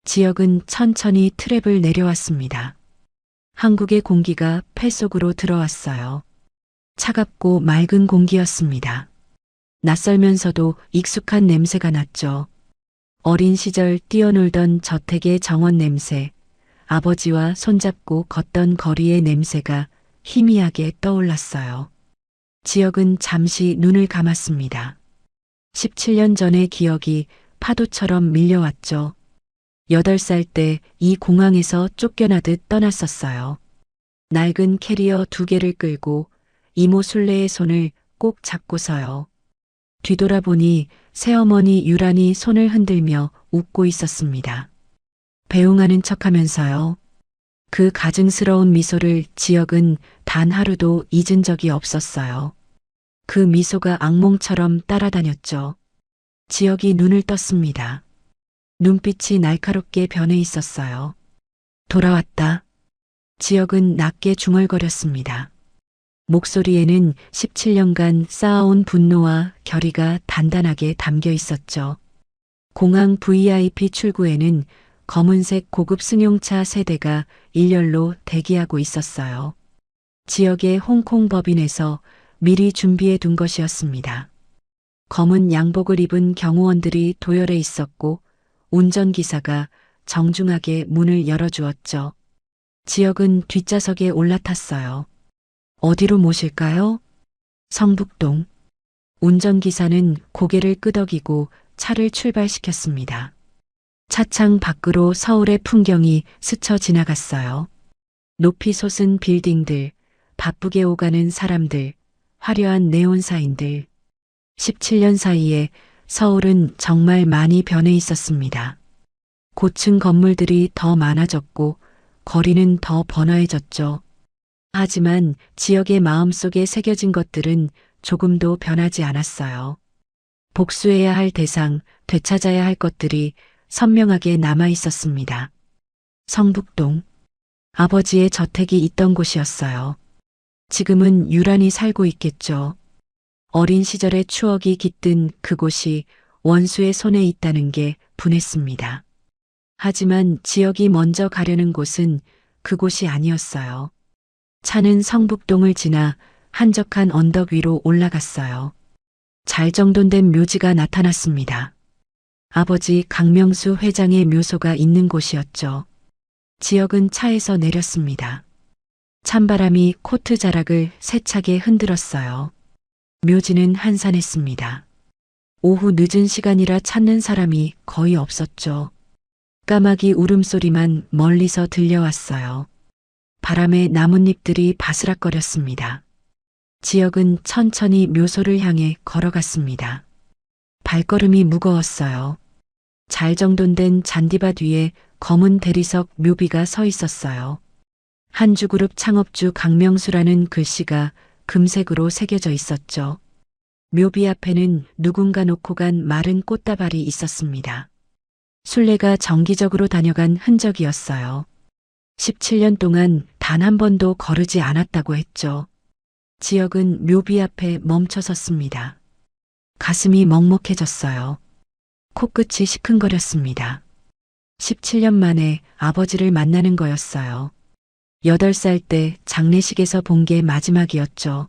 지역은 천천히 트랩을 내려왔습니다. 한국의 공기가 폐 속으로 들어왔어요. 차갑고 맑은 공기였습니다. 낯설면서도 익숙한 냄새가 났죠. 어린 시절 뛰어놀던 저택의 정원 냄새, 아버지와 손잡고 걷던 거리의 냄새가 희미하게 떠올랐어요. 지역은 잠시 눈을 감았습니다. 17년 전의 기억이 파도처럼 밀려왔죠. 8살 때 이 공항에서 쫓겨나듯 떠났었어요. 낡은 캐리어 2개를 끌고 이모 순례의 손을 꼭 잡고서요. 뒤돌아보니 새어머니 유란이 손을 흔들며 웃고 있었습니다. 배웅하는 척하면서요. 그 가증스러운 미소를 지역은 단 하루도 잊은 적이 없었어요. 그 미소가 악몽처럼 따라다녔죠. 지역이 눈을 떴습니다. 눈빛이 날카롭게 변해 있었어요. 돌아왔다. 지역은 낮게 중얼거렸습니다. 목소리에는 17년간 쌓아온 분노와 결의가 단단하게 담겨 있었죠. 공항 VIP 출구에는 검은색 고급 승용차 세대가 일렬로 대기하고 있었어요. 지역의 홍콩 법인에서 미리 준비해 둔 것이었습니다. 검은 양복을 입은 경호원들이 도열해 있었고 운전기사가 정중하게 문을 열어주었죠. 지역은 뒷좌석에 올라탔어요. 어디로 모실까요? 성북동. 운전기사는 고개를 끄덕이고 차를 출발시켰습니다. 차창 밖으로 서울의 풍경이 스쳐 지나갔어요. 높이 솟은 빌딩들, 바쁘게 오가는 사람들, 화려한 네온사인들. 17년 사이에 서울은 정말 많이 변해 있었습니다. 고층 건물들이 더 많아졌고 거리는 더 번화해졌죠. 하지만 지역의 마음속에 새겨진 것들은 조금도 변하지 않았어요. 복수해야 할 대상, 되찾아야 할 것들이 선명하게 남아 있었습니다. 성북동. 아버지의 저택이 있던 곳이었어요. 지금은 유란히 살고 있겠죠. 어린 시절의 추억이 깃든 그곳이 원수의 손에 있다는 게 분했습니다. 하지만 지역이 먼저 가려는 곳은 그곳이 아니었어요. 차는 성북동을 지나 한적한 언덕 위로 올라갔어요. 잘 정돈된 묘지가 나타났습니다. 아버지 강명수 회장의 묘소가 있는 곳이었죠. 지역은 차에서 내렸습니다. 찬바람이 코트 자락을 세차게 흔들었어요. 묘지는 한산했습니다. 오후 늦은 시간이라 찾는 사람이 거의 없었죠. 까마귀 울음소리만 멀리서 들려왔어요. 바람에 나뭇잎들이 바스락거렸습니다. 지역은 천천히 묘소를 향해 걸어갔습니다. 발걸음이 무거웠어요. 잘 정돈된 잔디밭 위에 검은 대리석 묘비가 서 있었어요. 한주그룹 창업주 강명수라는 글씨가 금색으로 새겨져 있었죠. 묘비 앞에는 누군가 놓고 간 마른 꽃다발이 있었습니다. 순례가 정기적으로 다녀간 흔적이었어요. 17년 동안 단 한 번도 거르지 않았다고 했죠. 지역은 묘비 앞에 멈춰 섰습니다. 가슴이 먹먹해졌어요. 코끝이 시큰거렸습니다. 17년 만에 아버지를 만나는 거였어요. 8살 때 장례식에서 본 게 마지막이었죠.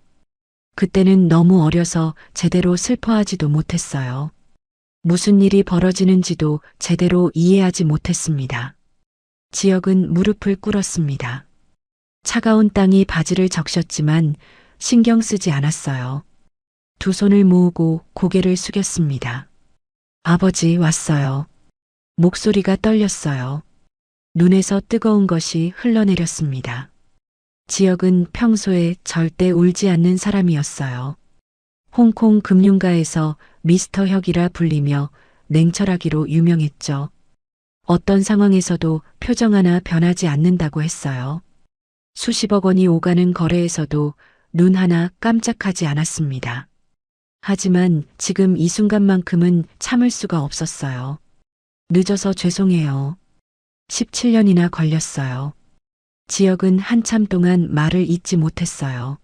그때는 너무 어려서 제대로 슬퍼하지도 못했어요. 무슨 일이 벌어지는지도 제대로 이해하지 못했습니다. 지역은 무릎을 꿇었습니다. 차가운 땅이 바지를 적셨지만 신경 쓰지 않았어요. 두 손을 모으고 고개를 숙였습니다. 아버지 왔어요. 목소리가 떨렸어요. 눈에서 뜨거운 것이 흘러내렸습니다. 지역은 평소에 절대 울지 않는 사람이었어요. 홍콩 금융가에서 미스터 혁이라 불리며 냉철하기로 유명했죠. 어떤 상황에서도 표정 하나 변하지 않는다고 했어요. 수십억 원이 오가는 거래에서도 눈 하나 깜짝하지 않았습니다. 하지만 지금 이 순간만큼은 참을 수가 없었어요. 늦어서 죄송해요. 17년이나 걸렸어요. 지역은 한참 동안 말을 잇지 못했어요.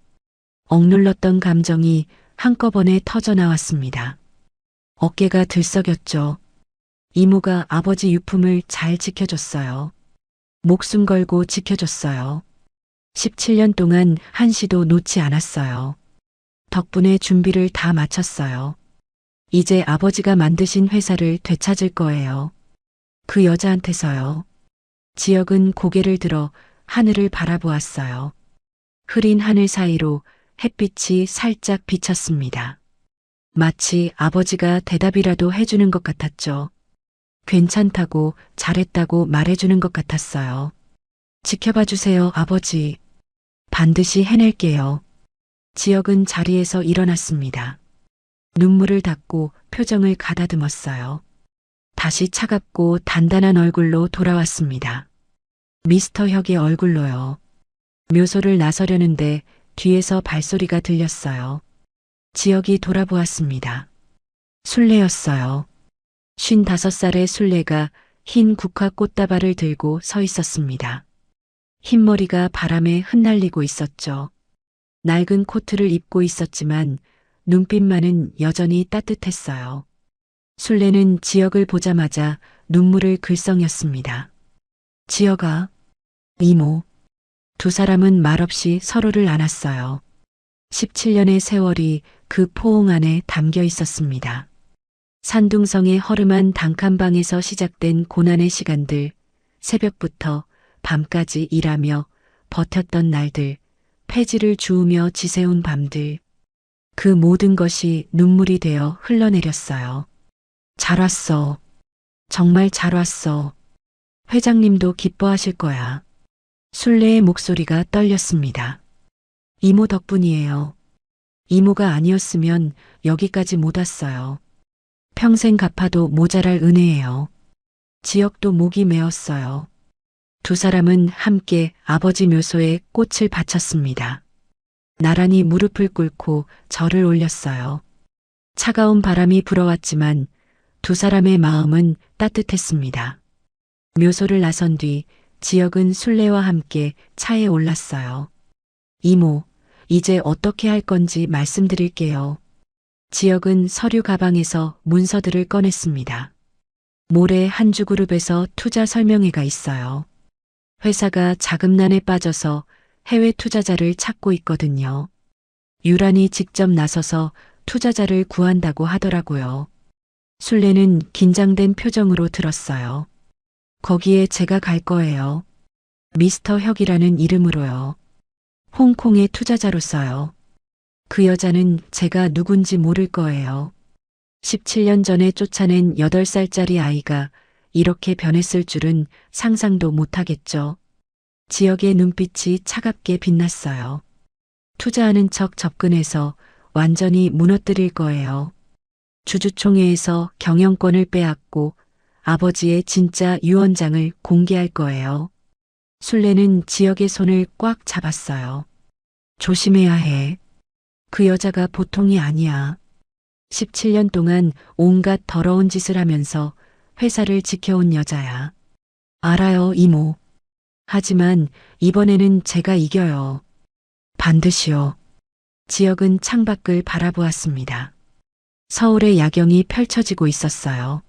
억눌렀던 감정이 한꺼번에 터져 나왔습니다. 어깨가 들썩였죠. 이모가 아버지 유품을 잘 지켜줬어요. 목숨 걸고 지켜줬어요. 17년 동안 한시도 놓지 않았어요. 덕분에 준비를 다 마쳤어요. 이제 아버지가 만드신 회사를 되찾을 거예요. 그 여자한테서요. 지역은 고개를 들어 하늘을 바라보았어요. 흐린 하늘 사이로 햇빛이 살짝 비쳤습니다. 마치 아버지가 대답이라도 해주는 것 같았죠. 괜찮다고, 잘했다고 말해주는 것 같았어요. 지켜봐 주세요, 아버지. 반드시 해낼게요. 지역은 자리에서 일어났습니다. 눈물을 닦고 표정을 가다듬었어요. 다시 차갑고 단단한 얼굴로 돌아왔습니다. 미스터 혁의 얼굴로요. 묘소를 나서려는데 뒤에서 발소리가 들렸어요. 지역이 돌아보았습니다. 순례였어요. 55살의 순례가 흰 국화 꽃다발을 들고 서 있었습니다. 흰머리가 바람에 흩날리고 있었죠. 낡은 코트를 입고 있었지만 눈빛만은 여전히 따뜻했어요. 순례는 지역을 보자마자 눈물을 글썽였습니다. 지역아, 이모. 두 사람은 말없이 서로를 안았어요. 17년의 세월이 그 포옹 안에 담겨 있었습니다. 산둥성의 허름한 단칸방에서 시작된 고난의 시간들, 새벽부터 밤까지 일하며 버텼던 날들, 폐지를 주우며 지새운 밤들. 그 모든 것이 눈물이 되어 흘러내렸어요. 잘 왔어. 정말 잘 왔어. 회장님도 기뻐하실 거야. 순례의 목소리가 떨렸습니다. 이모 덕분이에요. 이모가 아니었으면 여기까지 못 왔어요. 평생 갚아도 모자랄 은혜예요. 지역도 목이 메었어요. 두 사람은 함께 아버지 묘소에 꽃을 바쳤습니다. 나란히 무릎을 꿇고 절을 올렸어요. 차가운 바람이 불어왔지만 두 사람의 마음은 따뜻했습니다. 묘소를 나선 뒤 지역은 순례와 함께 차에 올랐어요. 이모, 이제 어떻게 할 건지 말씀드릴게요. 지역은 서류 가방에서 문서들을 꺼냈습니다. 모레 한주그룹에서 투자 설명회가 있어요. 회사가 자금난에 빠져서 해외 투자자를 찾고 있거든요. 유란이 직접 나서서 투자자를 구한다고 하더라고요. 순례는 긴장된 표정으로 들었어요. 거기에 제가 갈 거예요. 미스터 혁이라는 이름으로요. 홍콩의 투자자로서요. 그 여자는 제가 누군지 모를 거예요. 17년 전에 쫓아낸 8살짜리 아이가 이렇게 변했을 줄은 상상도 못하겠죠. 지역의 눈빛이 차갑게 빛났어요. 투자하는 척 접근해서 완전히 무너뜨릴 거예요. 주주총회에서 경영권을 빼앗고 아버지의 진짜 유언장을 공개할 거예요. 순례는 지역의 손을 꽉 잡았어요. 조심해야 해. 그 여자가 보통이 아니야. 17년 동안 온갖 더러운 짓을 하면서 회사를 지켜온 여자야. 알아요, 이모. 하지만 이번에는 제가 이겨요. 반드시요. 지역은 창밖을 바라보았습니다. 서울의 야경이 펼쳐지고 있었어요.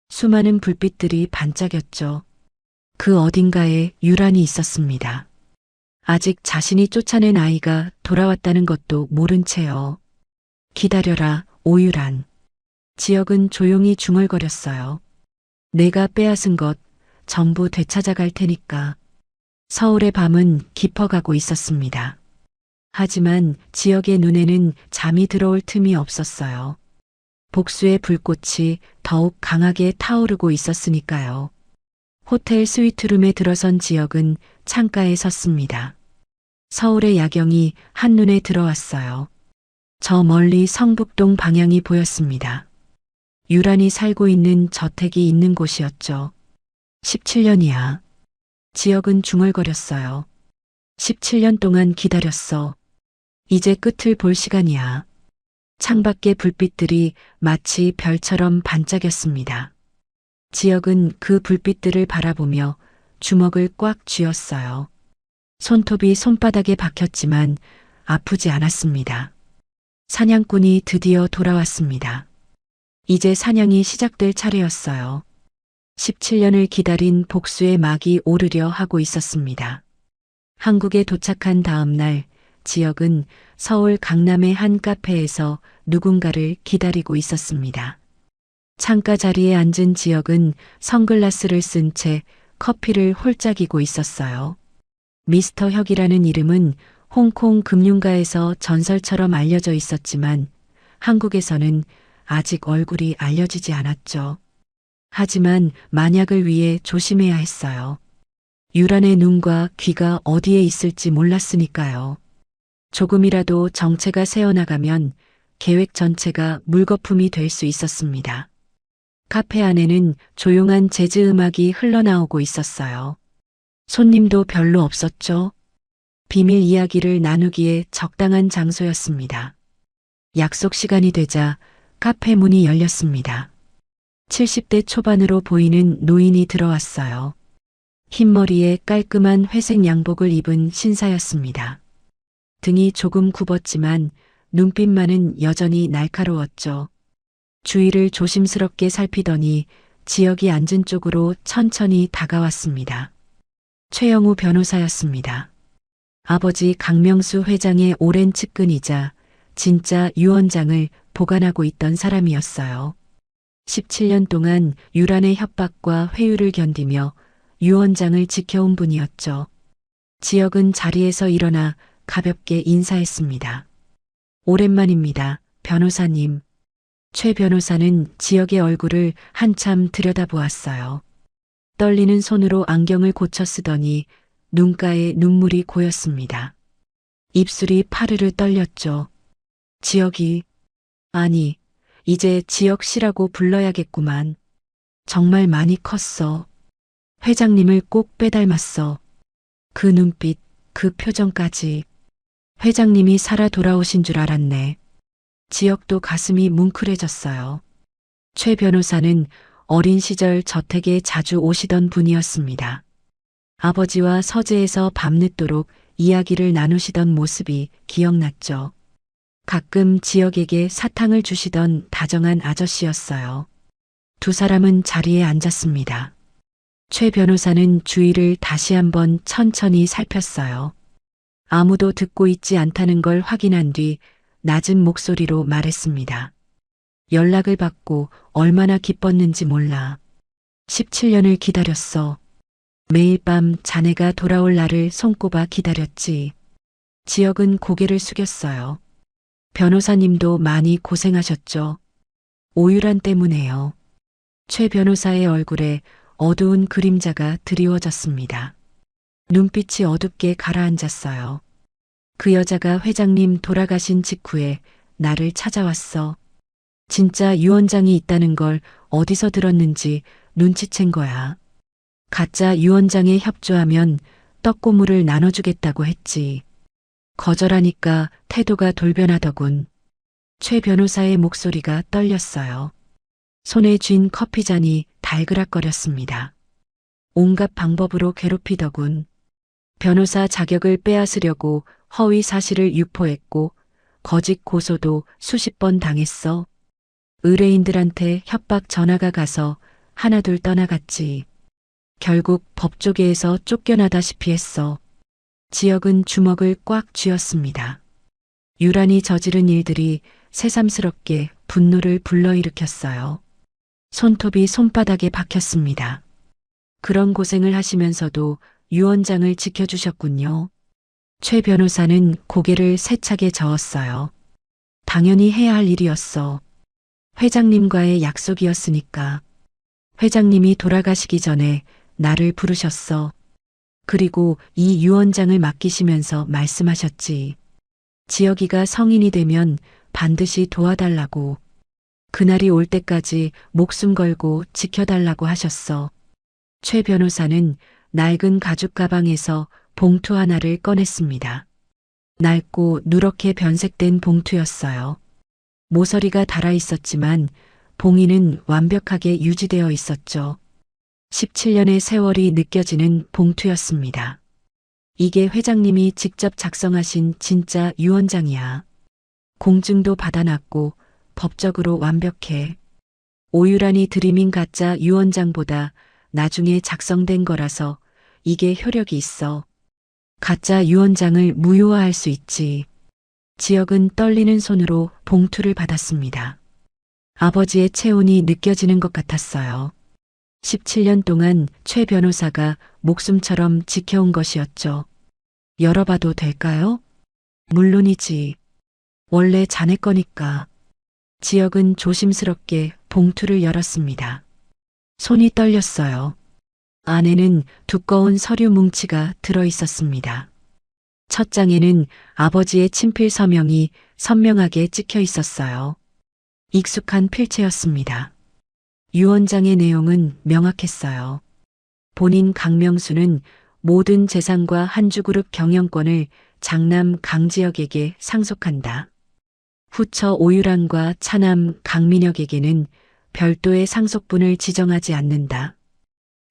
수많은 불빛들이 반짝였죠. 그 어딘가에 유란이 있었습니다. 아직 자신이 쫓아낸 아이가 돌아왔다는 것도 모른 채요. 기다려라, 오유란. 지역은 조용히 중얼거렸어요. 내가 빼앗은 것 전부 되찾아갈 테니까. 서울의 밤은 깊어가고 있었습니다. 하지만 지역의 눈에는 잠이 들어올 틈이 없었어요. 복수의 불꽃이 더욱 강하게 타오르고 있었으니까요. 호텔 스위트룸에 들어선 지역은 창가에 섰습니다. 서울의 야경이 한눈에 들어왔어요. 저 멀리 성북동 방향이 보였습니다. 유란이 살고 있는 저택이 있는 곳이었죠. 17년이야. 지역은 중얼거렸어요. 17년 동안 기다렸어. 이제 끝을 볼 시간이야. 창밖의 불빛들이 마치 별처럼 반짝였습니다. 지역은 그 불빛들을 바라보며 주먹을 꽉 쥐었어요. 손톱이 손바닥에 박혔지만 아프지 않았습니다. 사냥꾼이 드디어 돌아왔습니다. 이제 사냥이 시작될 차례였어요. 17년을 기다린 복수의 막이 오르려 하고 있었습니다. 한국에 도착한 다음 날, 지역은 서울 강남의 한 카페에서 누군가를 기다리고 있었습니다. 창가 자리에 앉은 지역은 선글라스를 쓴 채 커피를 홀짝이고 있었어요. 미스터 혁이라는 이름은 홍콩 금융가에서 전설처럼 알려져 있었지만 한국에서는 아직 얼굴이 알려지지 않았죠. 하지만 만약을 위해 조심해야 했어요. 유란의 눈과 귀가 어디에 있을지 몰랐으니까요. 조금이라도 정체가 새어나가면 계획 전체가 물거품이 될 수 있었습니다. 카페 안에는 조용한 재즈 음악이 흘러나오고 있었어요. 손님도 별로 없었죠. 비밀 이야기를 나누기에 적당한 장소였습니다. 약속 시간이 되자 카페 문이 열렸습니다. 70대 초반으로 보이는 노인이 들어왔어요. 흰머리에 깔끔한 회색 양복을 입은 신사였습니다. 등이 조금 굽었지만 눈빛만은 여전히 날카로웠죠. 주위를 조심스럽게 살피더니 지역이 앉은 쪽으로 천천히 다가왔습니다. 최영우 변호사였습니다. 아버지 강명수 회장의 오랜 측근이자 진짜 유언장을 보관하고 있던 사람이었어요. 17년 동안 유란의 협박과 회유를 견디며 유언장을 지켜온 분이었죠. 지역은 자리에서 일어나 가볍게 인사했습니다. 오랜만입니다, 변호사님. 최 변호사는 지역의 얼굴을 한참 들여다보았어요. 떨리는 손으로 안경을 고쳐 쓰더니 눈가에 눈물이 고였습니다. 입술이 파르르 떨렸죠. 지역이, 아니, 이제 지역 씨라고 불러야겠구만. 정말 많이 컸어. 회장님을 꼭 빼닮았어. 그 눈빛, 그 표정까지. 회장님이 살아 돌아오신 줄 알았네. 지역도 가슴이 뭉클해졌어요. 최 변호사는 어린 시절 저택에 자주 오시던 분이었습니다. 아버지와 서재에서 밤늦도록 이야기를 나누시던 모습이 기억났죠. 가끔 지역에게 사탕을 주시던 다정한 아저씨였어요. 두 사람은 자리에 앉았습니다. 최 변호사는 주위를 다시 한번 천천히 살폈어요. 아무도 듣고 있지 않다는 걸 확인한 뒤 낮은 목소리로 말했습니다. 연락을 받고 얼마나 기뻤는지 몰라. 17년을 기다렸어. 매일 밤 자네가 돌아올 날을 손꼽아 기다렸지. 지역은 고개를 숙였어요. 변호사님도 많이 고생하셨죠. 오유란 때문에요. 최 변호사의 얼굴에 어두운 그림자가 드리워졌습니다. 눈빛이 어둡게 가라앉았어요. 그 여자가 회장님 돌아가신 직후에 나를 찾아왔어. 진짜 유언장이 있다는 걸 어디서 들었는지 눈치챈 거야. 가짜 유언장에 협조하면 떡고물을 나눠주겠다고 했지. 거절하니까 태도가 돌변하더군. 최 변호사의 목소리가 떨렸어요. 손에 쥔 커피잔이 달그락거렸습니다. 온갖 방법으로 괴롭히더군. 변호사 자격을 빼앗으려고 허위 사실을 유포했고 거짓 고소도 수십 번 당했어. 의뢰인들한테 협박 전화가 가서 하나둘 떠나갔지. 결국 법조계에서 쫓겨나다시피 했어. 지역은 주먹을 꽉 쥐었습니다. 유란이 저지른 일들이 새삼스럽게 분노를 불러일으켰어요. 손톱이 손바닥에 박혔습니다. 그런 고생을 하시면서도 유언장을 지켜주셨군요. 최 변호사는 고개를 세차게 저었어요. 당연히 해야 할 일이었어. 회장님과의 약속이었으니까. 회장님이 돌아가시기 전에 나를 부르셨어. 그리고 이 유언장을 맡기시면서 말씀하셨지. 지역이가 성인이 되면 반드시 도와달라고. 그날이 올 때까지 목숨 걸고 지켜달라고 하셨어. 최 변호사는 낡은 가죽 가방에서 봉투 하나를 꺼냈습니다. 낡고 누렇게 변색된 봉투였어요. 모서리가 달아 있었지만 봉인은 완벽하게 유지되어 있었죠. 17년의 세월이 느껴지는 봉투였습니다. 이게 회장님이 직접 작성하신 진짜 유언장이야. 공증도 받아놨고 법적으로 완벽해. 오유란이 드리민 가짜 유언장보다 나중에 작성된 거라서 이게 효력이 있어. 가짜 유언장을 무효화할 수 있지. 지역은 떨리는 손으로 봉투를 받았습니다. 아버지의 체온이 느껴지는 것 같았어요. 17년 동안 최 변호사가 목숨처럼 지켜온 것이었죠. 열어봐도 될까요? 물론이지. 원래 자네 거니까. 지역은 조심스럽게 봉투를 열었습니다. 손이 떨렸어요. 안에는 두꺼운 서류 뭉치가 들어 있었습니다. 첫 장에는 아버지의 친필 서명이 선명하게 찍혀 있었어요. 익숙한 필체였습니다. 유언장의 내용은 명확했어요. 본인 강명수는 모든 재산과 한주그룹 경영권을 장남 강지혁에게 상속한다. 후처 오유란과 차남 강민혁에게는 별도의 상속분을 지정하지 않는다.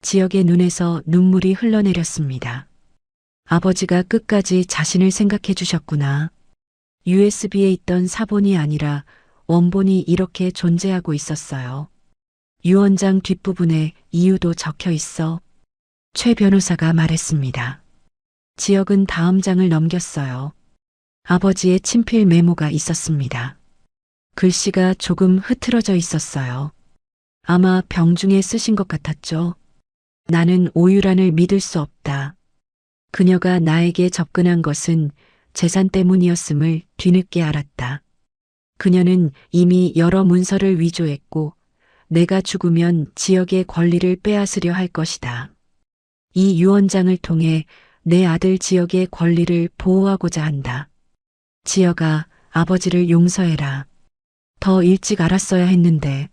지역의 눈에서 눈물이 흘러내렸습니다. 아버지가 끝까지 자신을 생각해 주셨구나. USB에 있던 사본이 아니라 원본이 이렇게 존재하고 있었어요. 유언장 뒷부분에 이유도 적혀 있어. 최 변호사가 말했습니다. 지역은 다음 장을 넘겼어요. 아버지의 친필 메모가 있었습니다. 글씨가 조금 흐트러져 있었어요. 아마 병중에 쓰신 것 같았죠. 나는 오유란을 믿을 수 없다. 그녀가 나에게 접근한 것은 재산 때문이었음을 뒤늦게 알았다. 그녀는 이미 여러 문서를 위조했고 내가 죽으면 지역의 권리를 빼앗으려 할 것이다. 이 유언장을 통해 내 아들 지역의 권리를 보호하고자 한다. 지역아, 아버지를 용서해라. 더 일찍 알았어야 했는데.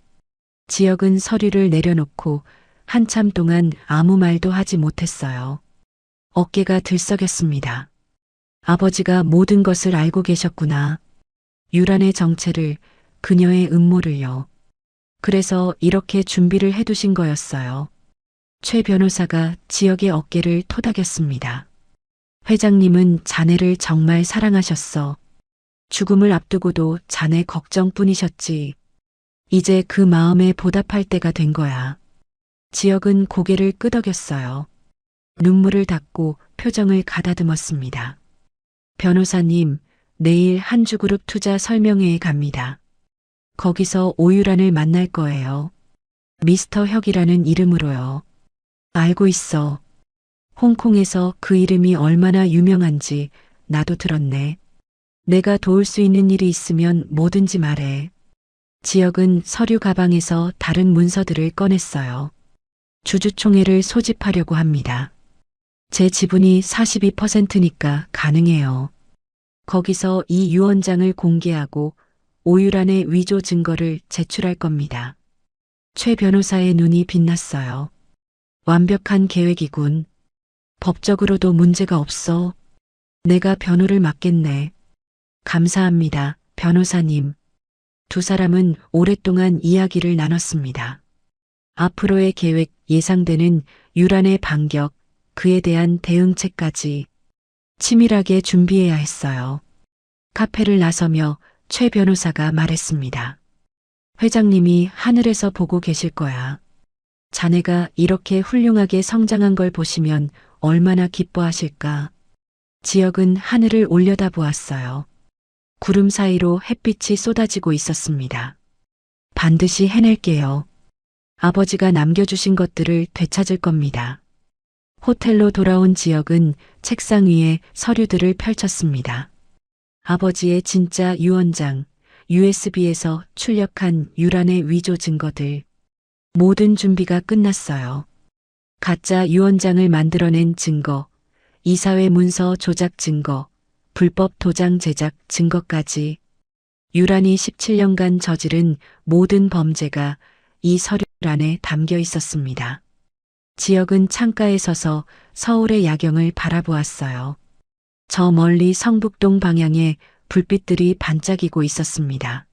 지역은 서류를 내려놓고 한참 동안 아무 말도 하지 못했어요. 어깨가 들썩였습니다. 아버지가 모든 것을 알고 계셨구나. 유란의 정체를, 그녀의 음모를요. 그래서 이렇게 준비를 해두신 거였어요. 최 변호사가 지역의 어깨를 토닥였습니다. 회장님은 자네를 정말 사랑하셨어. 죽음을 앞두고도 자네 걱정뿐이셨지. 이제 그 마음에 보답할 때가 된 거야. 지역은 고개를 끄덕였어요. 눈물을 닦고 표정을 가다듬었습니다. 변호사님, 내일 한주그룹 투자 설명회에 갑니다. 거기서 오유란을 만날 거예요. 미스터 혁이라는 이름으로요. 알고 있어. 홍콩에서 그 이름이 얼마나 유명한지 나도 들었네. 내가 도울 수 있는 일이 있으면 뭐든지 말해. 지역은 서류 가방에서 다른 문서들을 꺼냈어요. 주주총회를 소집하려고 합니다. 제 지분이 42%니까 가능해요. 거기서 이 유언장을 공개하고 오유란의 위조 증거를 제출할 겁니다. 최 변호사의 눈이 빛났어요. 완벽한 계획이군. 법적으로도 문제가 없어. 내가 변호를 맡겠네. 감사합니다, 변호사님. 두 사람은 오랫동안 이야기를 나눴습니다. 앞으로의 계획, 예상되는 유란의 반격, 그에 대한 대응책까지 치밀하게 준비해야 했어요. 카페를 나서며 최 변호사가 말했습니다. 회장님이 하늘에서 보고 계실 거야. 자네가 이렇게 훌륭하게 성장한 걸 보시면 얼마나 기뻐하실까. 지역은 하늘을 올려다보았어요. 구름 사이로 햇빛이 쏟아지고 있었습니다. 반드시 해낼게요. 아버지가 남겨주신 것들을 되찾을 겁니다. 호텔로 돌아온 지역은 책상 위에 서류들을 펼쳤습니다. 아버지의 진짜 유언장, USB에서 출력한 유란의 위조 증거들. 모든 준비가 끝났어요. 가짜 유언장을 만들어낸 증거, 이사회 문서 조작 증거, 불법 도장 제작 증거까지 유란이 17년간 저지른 모든 범죄가 이 서류 안에 담겨 있었습니다. 지역은 창가에 서서 서울의 야경을 바라보았어요. 저 멀리 성북동 방향에 불빛들이 반짝이고 있었습니다.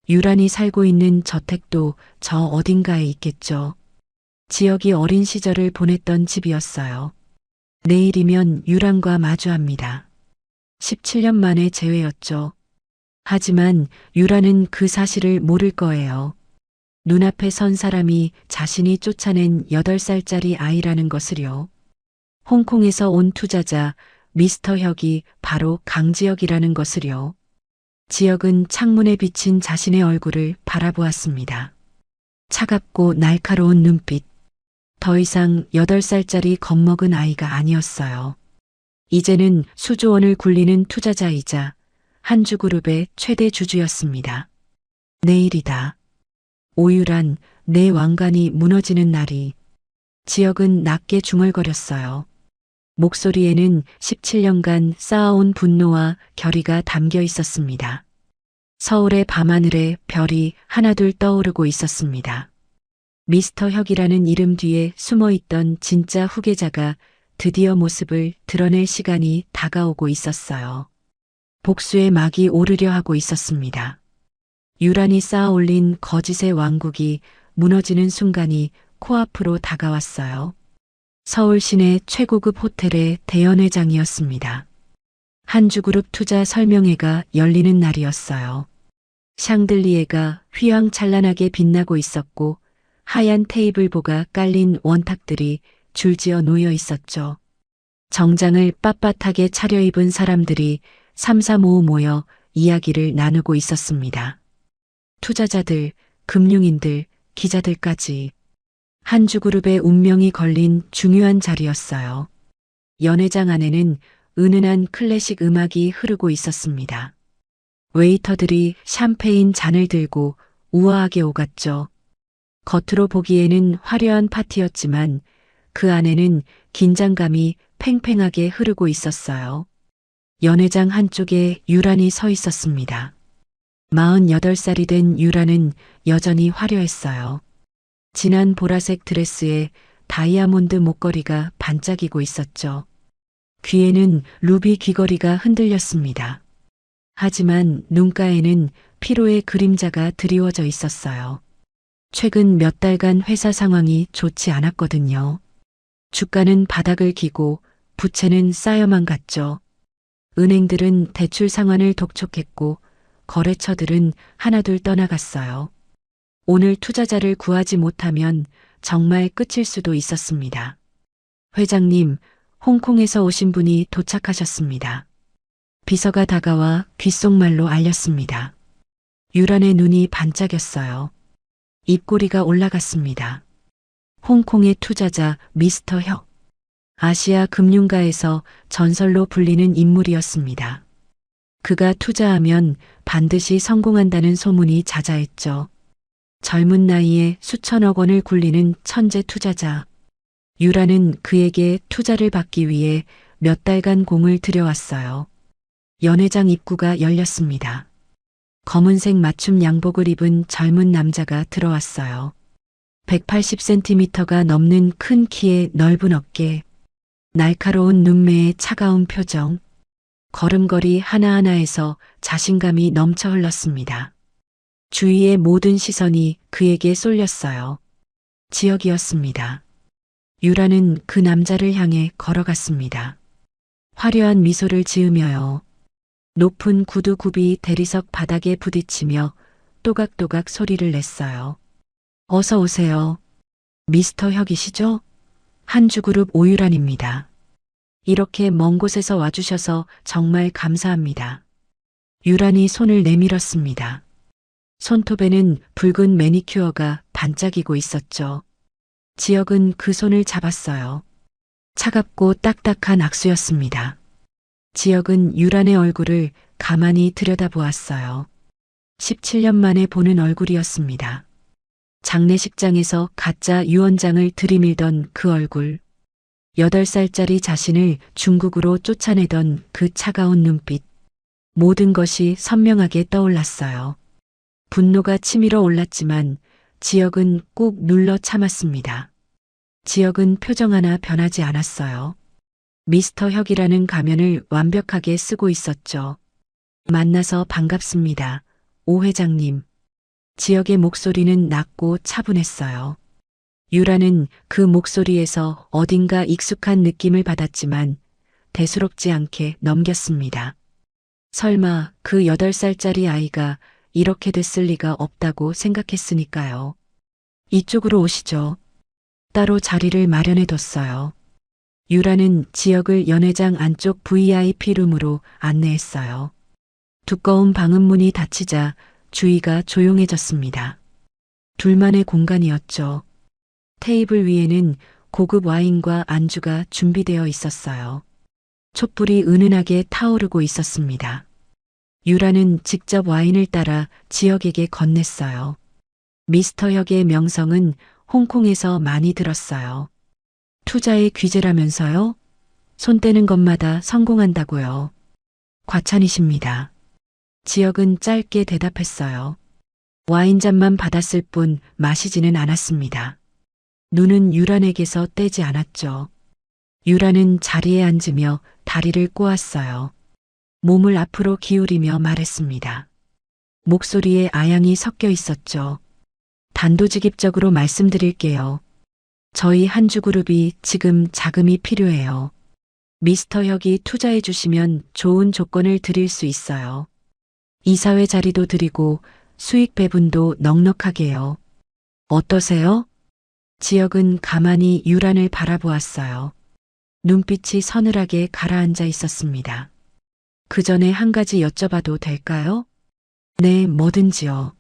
유란이 살고 있는 저택도 저 어딘가에 있겠죠. 지역이 어린 시절을 보냈던 집이었어요. 내일이면 유란과 마주합니다. 17년 만에 재회였죠. 하지만 유란은 그 사실을 모를 거예요. 눈앞에 선 사람이 자신이 쫓아낸 8살짜리 아이라는 것을요. 홍콩에서 온 투자자 미스터 혁이 바로 강지혁이라는 것을요. 지혁은 창문에 비친 자신의 얼굴을 바라보았습니다. 차갑고 날카로운 눈빛. 더 이상 8살짜리 겁먹은 아이가 아니었어요. 이제는 수조 원을 굴리는 투자자이자 한주그룹의 최대 주주였습니다. 내일이다. 오유란, 내 왕관이 무너지는 날이. 지혁은 낮게 중얼거렸어요. 목소리에는 17년간 쌓아온 분노와 결의가 담겨 있었습니다. 서울의 밤하늘에 별이 하나둘 떠오르고 있었습니다. 미스터 혁이라는 이름 뒤에 숨어 있던 진짜 후계자가 드디어 모습을 드러낼 시간이 다가오고 있었어요. 복수의 막이 오르려 하고 있었습니다. 유란이 쌓아 올린 거짓의 왕국이 무너지는 순간이 코앞으로 다가왔어요. 서울 시내 최고급 호텔의 대연회장이었습니다. 한주그룹 투자 설명회가 열리는 날이었어요. 샹들리에가 휘황찬란하게 빛나고 있었고 하얀 테이블보가 깔린 원탁들이 줄지어 놓여 있었죠. 정장을 빳빳하게 차려입은 사람들이 삼삼오오 모여 이야기를 나누고 있었습니다. 투자자들, 금융인들, 기자들까지. 한주그룹의 운명이 걸린 중요한 자리였어요. 연회장 안에는 은은한 클래식 음악이 흐르고 있었습니다. 웨이터들이 샴페인 잔을 들고 우아하게 오갔죠. 겉으로 보기에는 화려한 파티였지만 그 안에는 긴장감이 팽팽하게 흐르고 있었어요. 연회장 한쪽에 유란이 서 있었습니다. 48살이 된 유란은 여전히 화려했어요. 진한 보라색 드레스에 다이아몬드 목걸이가 반짝이고 있었죠. 귀에는 루비 귀걸이가 흔들렸습니다. 하지만 눈가에는 피로의 그림자가 드리워져 있었어요. 최근 몇 달간 회사 상황이 좋지 않았거든요. 주가는 바닥을 기고 부채는 쌓여만 갔죠. 은행들은 대출 상환을 독촉했고 거래처들은 하나둘 떠나갔어요. 오늘 투자자를 구하지 못하면 정말 끝일 수도 있었습니다. 회장님, 홍콩에서 오신 분이 도착하셨습니다. 비서가 다가와 귓속말로 알렸습니다. 유란의 눈이 반짝였어요. 입꼬리가 올라갔습니다. 홍콩의 투자자 미스터 혁. 아시아 금융가에서 전설로 불리는 인물이었습니다. 그가 투자하면 반드시 성공한다는 소문이 자자했죠. 젊은 나이에 수천억 원을 굴리는 천재 투자자. 유라는 그에게 투자를 받기 위해 몇 달간 공을 들여왔어요. 연회장 입구가 열렸습니다. 검은색 맞춤 양복을 입은 젊은 남자가 들어왔어요. 180cm가 넘는 큰 키에 넓은 어깨, 날카로운 눈매에 차가운 표정, 걸음걸이 하나하나에서 자신감이 넘쳐 흘렀습니다. 주위의 모든 시선이 그에게 쏠렸어요. 지혁이었습니다. 유라는 그 남자를 향해 걸어갔습니다. 화려한 미소를 지으며요. 높은 구두굽이 대리석 바닥에 부딪히며 또각또각 소리를 냈어요. 어서 오세요. 미스터 혁이시죠? 한주그룹 오유란입니다. 이렇게 먼 곳에서 와주셔서 정말 감사합니다. 유란이 손을 내밀었습니다. 손톱에는 붉은 매니큐어가 반짝이고 있었죠. 지혁은 그 손을 잡았어요. 차갑고 딱딱한 악수였습니다. 지혁은 유란의 얼굴을 가만히 들여다보았어요. 17년 만에 보는 얼굴이었습니다. 장례식장에서 가짜 유언장을 들이밀던 그 얼굴. 8살짜리 자신을 중국으로 쫓아내던 그 차가운 눈빛. 모든 것이 선명하게 떠올랐어요. 분노가 치밀어 올랐지만 지혁은 꾹 눌러 참았습니다. 지혁은 표정 하나 변하지 않았어요. 미스터 혁이라는 가면을 완벽하게 쓰고 있었죠. 만나서 반갑습니다. 오 회장님. 지혁의 목소리는 낮고 차분했어요. 유라는 그 목소리에서 어딘가 익숙한 느낌을 받았지만 대수롭지 않게 넘겼습니다. 설마 그 8살짜리 아이가 이렇게 됐을 리가 없다고 생각했으니까요. 이쪽으로 오시죠. 따로 자리를 마련해 뒀어요. 유라는 지역을 연회장 안쪽 VIP룸으로 안내했어요. 두꺼운 방음문이 닫히자 주위가 조용해졌습니다. 둘만의 공간이었죠. 테이블 위에는 고급 와인과 안주가 준비되어 있었어요. 촛불이 은은하게 타오르고 있었습니다. 유라는 직접 와인을 따라 지역에게 건넸어요. 미스터 혁의 명성은 홍콩에서 많이 들었어요. 투자의 귀재라면서요? 손 떼는 것마다 성공한다고요. 과찬이십니다. 지역은 짧게 대답했어요. 와인잔만 받았을 뿐 마시지는 않았습니다. 눈은 유란에게서 떼지 않았죠. 유란은 자리에 앉으며 다리를 꼬았어요. 몸을 앞으로 기울이며 말했습니다. 목소리에 아양이 섞여 있었죠. 단도직입적으로 말씀드릴게요. 저희 한주그룹이 지금 자금이 필요해요. 미스터 혁이 투자해 주시면 좋은 조건을 드릴 수 있어요. 이사회 자리도 드리고 수익 배분도 넉넉하게요. 어떠세요? 지역은 가만히 유란을 바라보았어요. 눈빛이 서늘하게 가라앉아 있었습니다. 그 전에 한 가지 여쭤봐도 될까요? 네, 뭐든지요.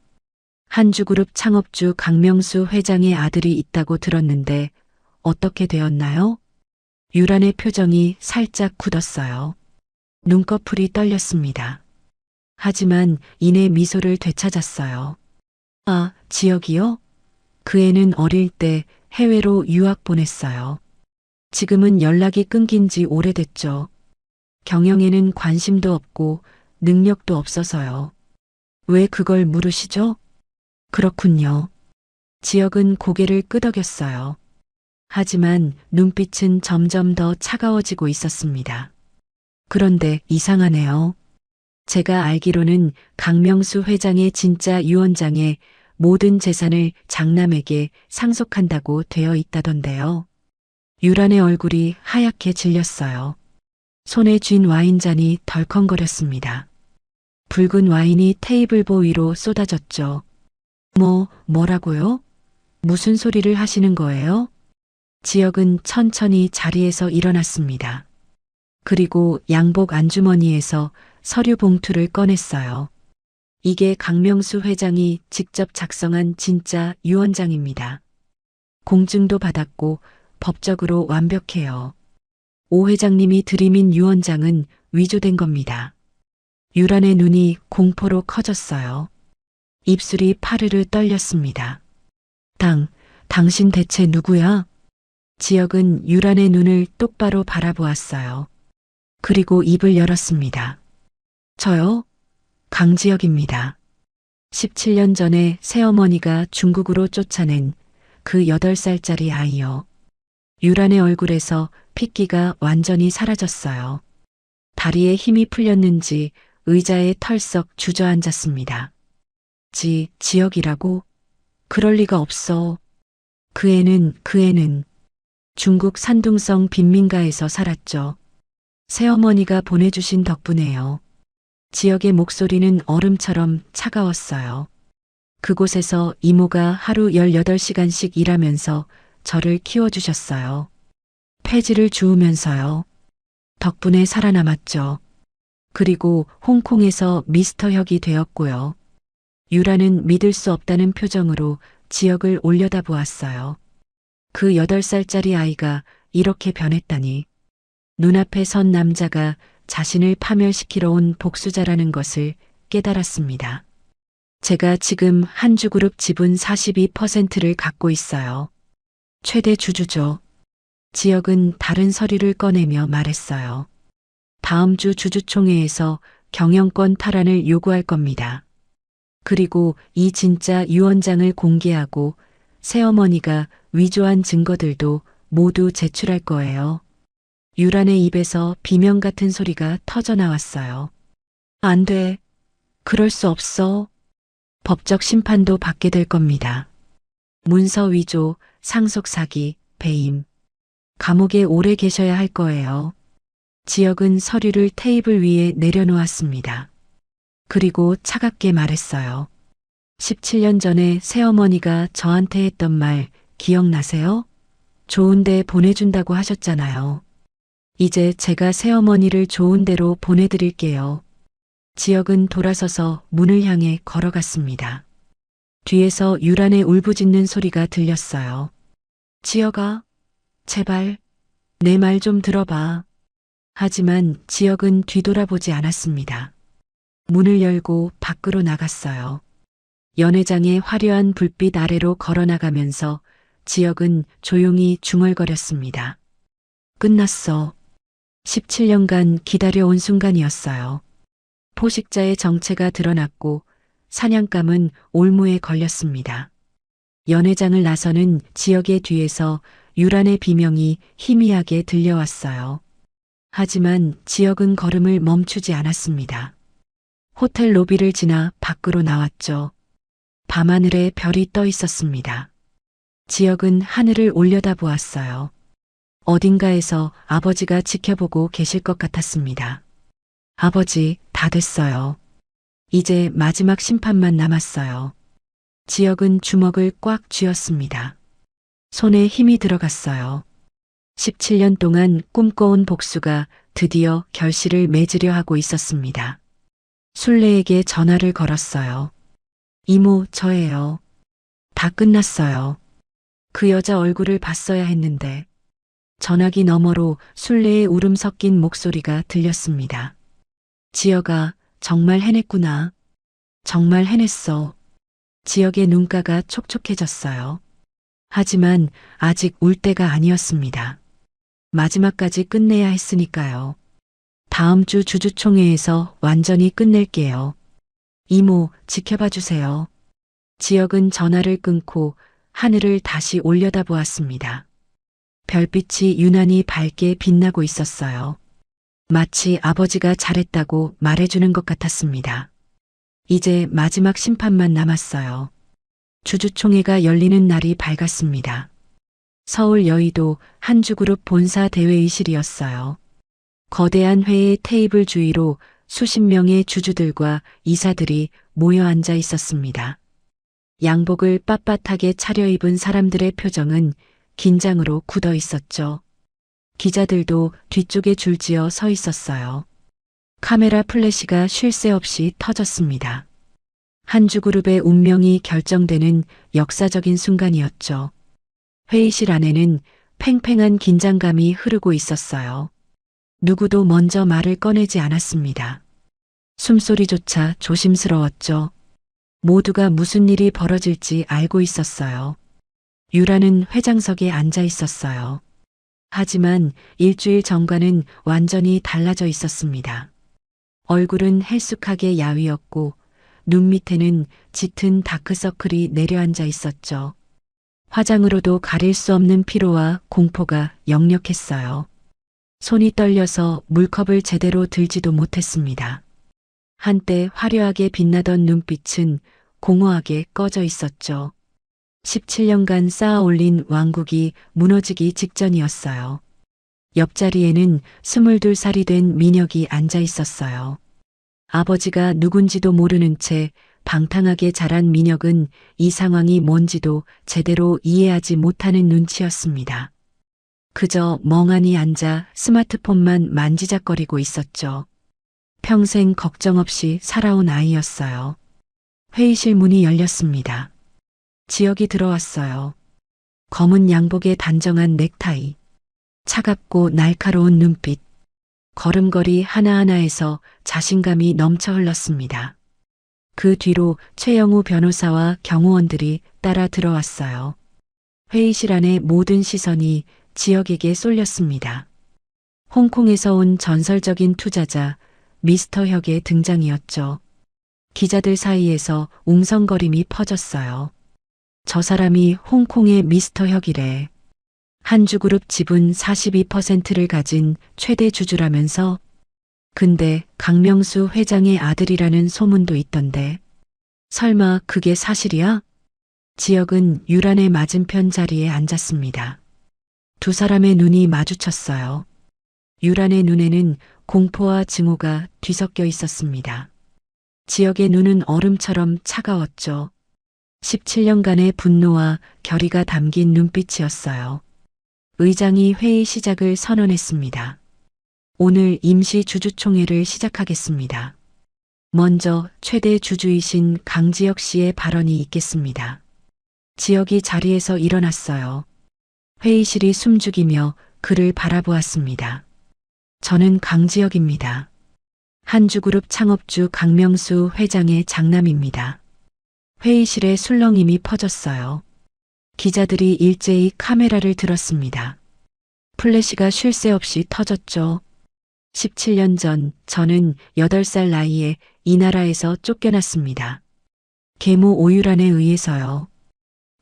한주그룹 창업주 강명수 회장의 아들이 있다고 들었는데 어떻게 되었나요? 유란의 표정이 살짝 굳었어요. 눈꺼풀이 떨렸습니다. 하지만 이내 미소를 되찾았어요. 아, 지역이요? 그 애는 어릴 때 해외로 유학 보냈어요. 지금은 연락이 끊긴 지 오래됐죠. 경영에는 관심도 없고 능력도 없어서요. 왜 그걸 물으시죠? 그렇군요. 지역은 고개를 끄덕였어요. 하지만 눈빛은 점점 더 차가워지고 있었습니다. 그런데 이상하네요. 제가 알기로는 강명수 회장의 진짜 유언장에 모든 재산을 장남에게 상속한다고 되어 있다던데요. 유란의 얼굴이 하얗게 질렸어요. 손에 쥔 와인잔이 덜컹거렸습니다. 붉은 와인이 테이블보 위로 쏟아졌죠. 뭐라고요? 무슨 소리를 하시는 거예요? 지역은 천천히 자리에서 일어났습니다. 그리고 양복 안주머니에서 서류 봉투를 꺼냈어요. 이게 강명수 회장이 직접 작성한 진짜 유언장입니다. 공증도 받았고 법적으로 완벽해요. 오 회장님이 들이민 유언장은 위조된 겁니다. 유란의 눈이 공포로 커졌어요. 입술이 파르르 떨렸습니다. 당신 대체 누구야? 지역은 유란의 눈을 똑바로 바라보았어요. 그리고 입을 열었습니다. 저요? 강지혁입니다. 17년 전에 새어머니가 중국으로 쫓아낸 그 8살짜리 아이요. 유란의 얼굴에서 핏기가 완전히 사라졌어요. 다리에 힘이 풀렸는지 의자에 털썩 주저앉았습니다. 지혁이라고? 그럴 리가 없어. 그 애는 중국 산둥성 빈민가에서 살았죠. 새어머니가 보내주신 덕분에요. 지역의 목소리는 얼음처럼 차가웠어요. 그곳에서 이모가 하루 18시간씩 일하면서 저를 키워주셨어요. 폐지를 주우면서요. 덕분에 살아남았죠. 그리고 홍콩에서 미스터 혁이 되었고요. 유라는 믿을 수 없다는 표정으로 지역을 올려다보았어요. 그 8살짜리 아이가 이렇게 변했다니. 눈앞에 선 남자가 자신을 파멸시키러 온 복수자라는 것을 깨달았습니다. 제가 지금 한주그룹 지분 42%를 갖고 있어요. 최대 주주죠. 지역은 다른 서류를 꺼내며 말했어요. 다음 주 주주총회에서 경영권 탈환을 요구할 겁니다. 그리고 이 진짜 유언장을 공개하고 새어머니가 위조한 증거들도 모두 제출할 거예요. 유란의 입에서 비명 같은 소리가 터져나왔어요. 안 돼. 그럴 수 없어. 법적 심판도 받게 될 겁니다. 문서 위조, 상속 사기, 배임. 감옥에 오래 계셔야 할 거예요. 지역은 서류를 테이블 위에 내려놓았습니다. 그리고 차갑게 말했어요. 17년 전에 새어머니가 저한테 했던 말 기억나세요? 좋은 데 보내준다고 하셨잖아요. 이제 제가 새어머니를 좋은 데로 보내드릴게요. 지역은 돌아서서 문을 향해 걸어갔습니다. 뒤에서 유란의 울부짖는 소리가 들렸어요. 지역아, 제발, 내 말 좀 들어봐. 하지만 지역은 뒤돌아보지 않았습니다. 문을 열고 밖으로 나갔어요. 연회장의 화려한 불빛 아래로 걸어나가면서 지역은 조용히 중얼거렸습니다. 끝났어. 17년간 기다려온 순간이었어요. 포식자의 정체가 드러났고 사냥감은 올무에 걸렸습니다. 연회장을 나서는 지역의 뒤에서 유란의 비명이 희미하게 들려왔어요. 하지만 지역은 걸음을 멈추지 않았습니다. 호텔 로비를 지나 밖으로 나왔죠. 밤하늘에 별이 떠 있었습니다. 지역은 하늘을 올려다보았어요. 어딘가에서 아버지가 지켜보고 계실 것 같았습니다. 아버지, 다 됐어요. 이제 마지막 심판만 남았어요. 지역은 주먹을 꽉 쥐었습니다. 손에 힘이 들어갔어요. 17년 동안 꿈꿔온 복수가 드디어 결실을 맺으려 하고 있었습니다. 순례에게 전화를 걸었어요. 이모, 저예요. 다 끝났어요. 그 여자 얼굴을 봤어야 했는데 전화기 너머로 순례의 울음 섞인 목소리가 들렸습니다. 지역아, 정말 해냈구나. 정말 해냈어. 지역의 눈가가 촉촉해졌어요. 하지만 아직 울 때가 아니었습니다. 마지막까지 끝내야 했으니까요. 다음 주 주주총회에서 완전히 끝낼게요. 이모, 지켜봐 주세요. 지역은 전화를 끊고 하늘을 다시 올려다보았습니다. 별빛이 유난히 밝게 빛나고 있었어요. 마치 아버지가 잘했다고 말해주는 것 같았습니다. 이제 마지막 심판만 남았어요. 주주총회가 열리는 날이 밝았습니다. 서울 여의도 한주그룹 본사 대회의실이었어요. 거대한 회의 테이블 주위로 수십 명의 주주들과 이사들이 모여 앉아 있었습니다. 양복을 빳빳하게 차려입은 사람들의 표정은 긴장으로 굳어 있었죠. 기자들도 뒤쪽에 줄지어 서 있었어요. 카메라 플래시가 쉴 새 없이 터졌습니다. 한주그룹의 운명이 결정되는 역사적인 순간이었죠. 회의실 안에는 팽팽한 긴장감이 흐르고 있었어요. 누구도 먼저 말을 꺼내지 않았습니다. 숨소리조차 조심스러웠죠. 모두가 무슨 일이 벌어질지 알고 있었어요. 유라는 회장석에 앉아 있었어요. 하지만 일주일 전과는 완전히 달라져 있었습니다. 얼굴은 헬쑥하게 야위었고 눈 밑에는 짙은 다크서클이 내려앉아 있었죠. 화장으로도 가릴 수 없는 피로와 공포가 역력했어요. 손이 떨려서 물컵을 제대로 들지도 못했습니다. 한때 화려하게 빛나던 눈빛은 공허하게 꺼져 있었죠. 17년간 쌓아 올린 왕국이 무너지기 직전이었어요. 옆자리에는 22살이 된 민혁이 앉아 있었어요. 아버지가 누군지도 모르는 채 방탕하게 자란 민혁은 이 상황이 뭔지도 제대로 이해하지 못하는 눈치였습니다. 그저 멍하니 앉아 스마트폰만 만지작거리고 있었죠. 평생 걱정 없이 살아온 아이였어요. 회의실 문이 열렸습니다. 지역이 들어왔어요. 검은 양복에 단정한 넥타이, 차갑고 날카로운 눈빛, 걸음걸이 하나하나에서 자신감이 넘쳐 흘렀습니다. 그 뒤로 최영우 변호사와 경호원들이 따라 들어왔어요. 회의실 안의 모든 시선이 지역에게 쏠렸습니다. 홍콩에서 온 전설적인 투자자 미스터 혁의 등장이었죠. 기자들 사이에서 웅성거림이 퍼졌어요. 저 사람이 홍콩의 미스터 혁이래. 한주그룹 지분 42%를 가진 최대 주주라면서? 근데 강명수 회장의 아들이라는 소문도 있던데. 설마 그게 사실이야? 지역은 유란의 맞은편 자리에 앉았습니다. 두 사람의 눈이 마주쳤어요. 유란의 눈에는 공포와 증오가 뒤섞여 있었습니다. 지역의 눈은 얼음처럼 차가웠죠. 17년간의 분노와 결의가 담긴 눈빛이었어요. 의장이 회의 시작을 선언했습니다. 오늘 임시 주주총회를 시작하겠습니다. 먼저 최대 주주이신 강지혁 씨의 발언이 있겠습니다. 지역이 자리에서 일어났어요. 회의실이 숨죽이며 그를 바라보았습니다. 저는 강지혁입니다. 한주그룹 창업주 강명수 회장의 장남입니다. 회의실에 술렁임이 퍼졌어요. 기자들이 일제히 카메라를 들었습니다. 플래시가 쉴 새 없이 터졌죠. 17년 전 저는 8살 나이에 이 나라에서 쫓겨났습니다. 계모 오유란에 의해서요.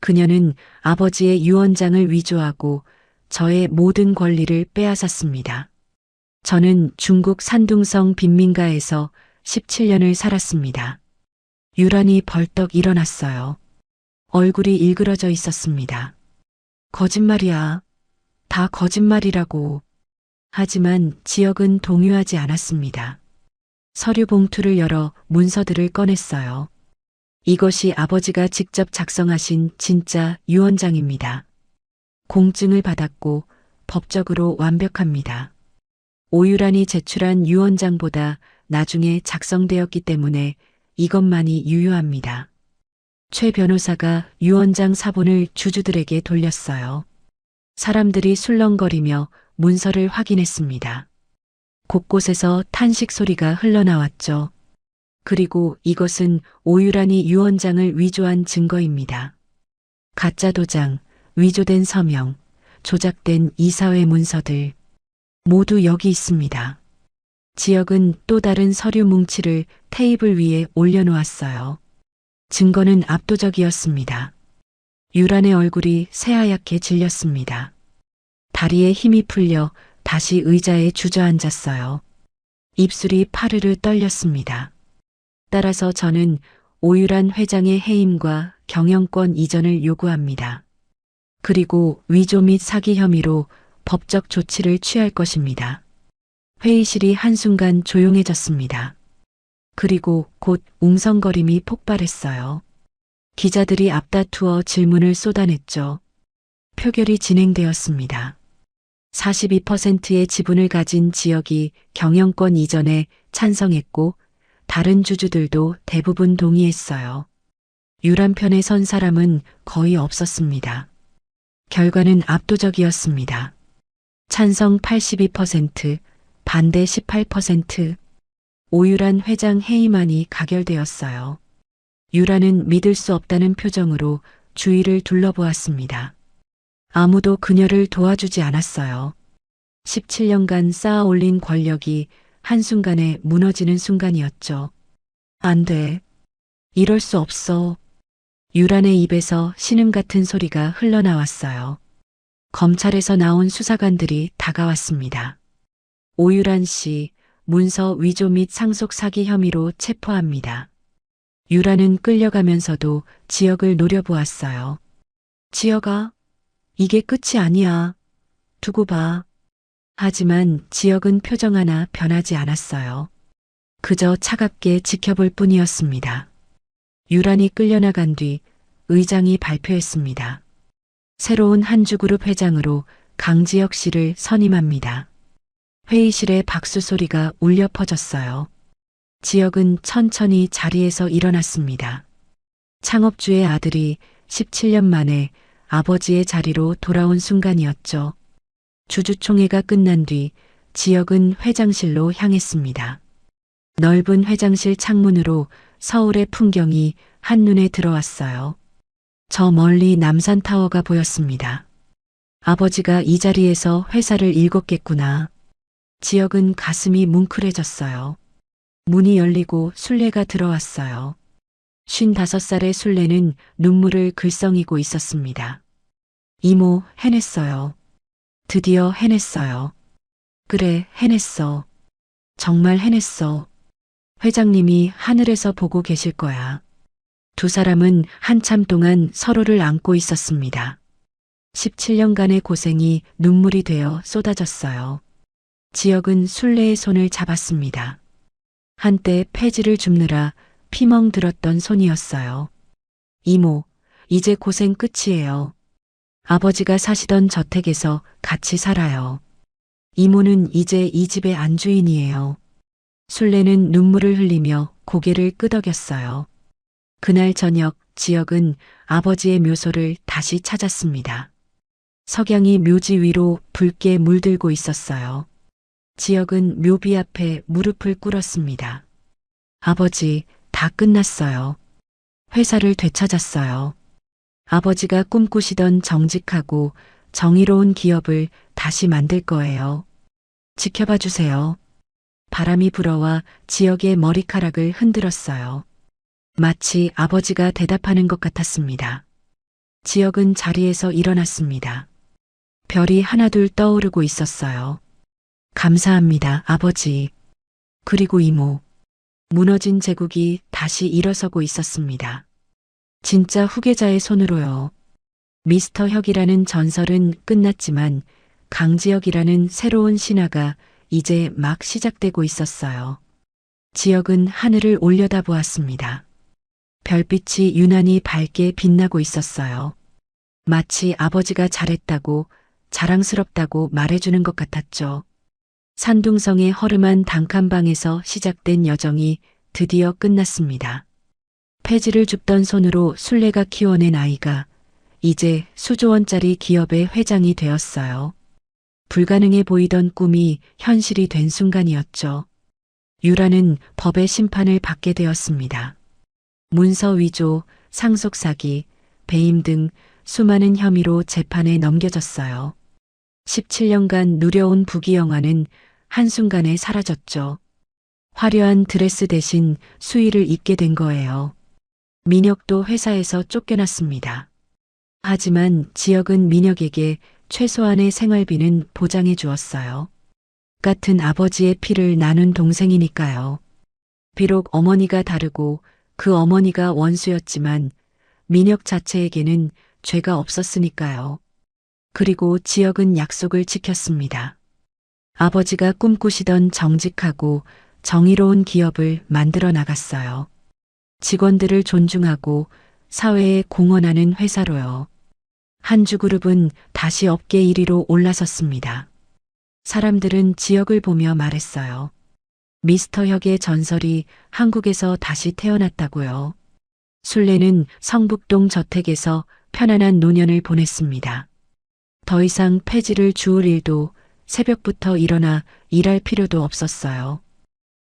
그녀는 아버지의 유언장을 위조하고 저의 모든 권리를 빼앗았습니다. 저는 중국 산둥성 빈민가에서 17년을 살았습니다. 유란이 벌떡 일어났어요. 얼굴이 일그러져 있었습니다. 거짓말이야. 다 거짓말이라고. 하지만 지역은 동요하지 않았습니다. 서류 봉투를 열어 문서들을 꺼냈어요. 이것이 아버지가 직접 작성하신 진짜 유언장입니다. 공증을 받았고 법적으로 완벽합니다. 오유란이 제출한 유언장보다 나중에 작성되었기 때문에 이것만이 유효합니다. 최 변호사가 유언장 사본을 주주들에게 돌렸어요. 사람들이 술렁거리며 문서를 확인했습니다. 곳곳에서 탄식 소리가 흘러나왔죠. 그리고 이것은 오유란이 유언장을 위조한 증거입니다. 가짜 도장, 위조된 서명, 조작된 이사회 문서들 모두 여기 있습니다. 지역은 또 다른 서류 뭉치를 테이블 위에 올려놓았어요. 증거는 압도적이었습니다. 유란의 얼굴이 새하얗게 질렸습니다. 다리에 힘이 풀려 다시 의자에 주저앉았어요. 입술이 파르르 떨렸습니다. 따라서 저는 오유란 회장의 해임과 경영권 이전을 요구합니다. 그리고 위조 및 사기 혐의로 법적 조치를 취할 것입니다. 회의실이 한순간 조용해졌습니다. 그리고 곧 웅성거림이 폭발했어요. 기자들이 앞다투어 질문을 쏟아냈죠. 표결이 진행되었습니다. 42%의 지분을 가진 지역이 경영권 이전에 찬성했고 다른 주주들도 대부분 동의했어요. 유란 편에 선 사람은 거의 없었습니다. 결과는 압도적이었습니다. 찬성 82%, 반대 18%. 오유란 회장 해임안이 가결되었어요. 유란은 믿을 수 없다는 표정으로 주위를 둘러보았습니다. 아무도 그녀를 도와주지 않았어요. 17년간 쌓아 올린 권력이 한순간에 무너지는 순간이었죠. 안 돼. 이럴 수 없어. 유란의 입에서 신음 같은 소리가 흘러나왔어요. 검찰에서 나온 수사관들이 다가왔습니다. 오유란 씨, 문서 위조 및 상속 사기 혐의로 체포합니다. 유란은 끌려가면서도 지역을 노려보았어요. 지역아, 이게 끝이 아니야. 두고 봐. 하지만 지역은 표정 하나 변하지 않았어요. 그저 차갑게 지켜볼 뿐이었습니다. 유란이 끌려나간 뒤 의장이 발표했습니다. 새로운 한주그룹 회장으로 강지혁 씨를 선임합니다. 회의실에 박수 소리가 울려 퍼졌어요. 지역은 천천히 자리에서 일어났습니다. 창업주의 아들이 17년 만에 아버지의 자리로 돌아온 순간이었죠. 주주총회가 끝난 뒤 지역은 회장실로 향했습니다. 넓은 회장실 창문으로 서울의 풍경이 한눈에 들어왔어요. 저 멀리 남산타워가 보였습니다. 아버지가 이 자리에서 회사를 읽었겠구나. 지역은 가슴이 뭉클해졌어요. 문이 열리고 순례가 들어왔어요. 55살의 순례는 눈물을 글썽이고 있었습니다. 이모, 해냈어요. 드디어 해냈어요. 그래, 해냈어. 정말 해냈어. 회장님이 하늘에서 보고 계실 거야. 두 사람은 한참 동안 서로를 안고 있었습니다. 17년간의 고생이 눈물이 되어 쏟아졌어요. 지역은 순례의 손을 잡았습니다. 한때 폐지를 줍느라 피멍 들었던 손이었어요. 이모, 이제 고생 끝이에요. 아버지가 사시던 저택에서 같이 살아요. 이모는 이제 이 집의 안주인이에요. 순례는 눈물을 흘리며 고개를 끄덕였어요. 그날 저녁 지역은 아버지의 묘소를 다시 찾았습니다. 석양이 묘지 위로 붉게 물들고 있었어요. 지역은 묘비 앞에 무릎을 꿇었습니다. 아버지, 다 끝났어요. 회사를 되찾았어요. 아버지가 꿈꾸시던 정직하고 정의로운 기업을 다시 만들 거예요. 지켜봐 주세요. 바람이 불어와 지역의 머리카락을 흔들었어요. 마치 아버지가 대답하는 것 같았습니다. 지역은 자리에서 일어났습니다. 별이 하나둘 떠오르고 있었어요. 감사합니다, 아버지. 그리고 이모. 무너진 제국이 다시 일어서고 있었습니다. 진짜 후계자의 손으로요. 미스터 혁이라는 전설은 끝났지만 강지혁이라는 새로운 신화가 이제 막 시작되고 있었어요. 지역은 하늘을 올려다보았습니다. 별빛이 유난히 밝게 빛나고 있었어요. 마치 아버지가 잘했다고, 자랑스럽다고 말해주는 것 같았죠. 산둥성의 허름한 단칸방에서 시작된 여정이 드디어 끝났습니다. 폐지를 줍던 손으로 순례가 키워낸 아이가 이제 수조원짜리 기업의 회장이 되었어요. 불가능해 보이던 꿈이 현실이 된 순간이었죠. 유라는 법의 심판을 받게 되었습니다. 문서 위조, 상속 사기, 배임 등 수많은 혐의로 재판에 넘겨졌어요. 17년간 누려온 부귀영화는 한순간에 사라졌죠. 화려한 드레스 대신 수의를 입게 된 거예요. 민혁도 회사에서 쫓겨났습니다. 하지만 지역은 민혁에게 최소한의 생활비는 보장해 주었어요. 같은 아버지의 피를 나눈 동생이니까요. 비록 어머니가 다르고 그 어머니가 원수였지만 민혁 자체에게는 죄가 없었으니까요. 그리고 지역은 약속을 지켰습니다. 아버지가 꿈꾸시던 정직하고 정의로운 기업을 만들어 나갔어요. 직원들을 존중하고 사회에 공헌하는 회사로요. 한주그룹은 다시 업계 1위로 올라섰습니다. 사람들은 지역을 보며 말했어요. 미스터 혁의 전설이 한국에서 다시 태어났다고요. 순례는 성북동 저택에서 편안한 노년을 보냈습니다. 더 이상 폐지를 주울 일도 새벽부터 일어나 일할 필요도 없었어요.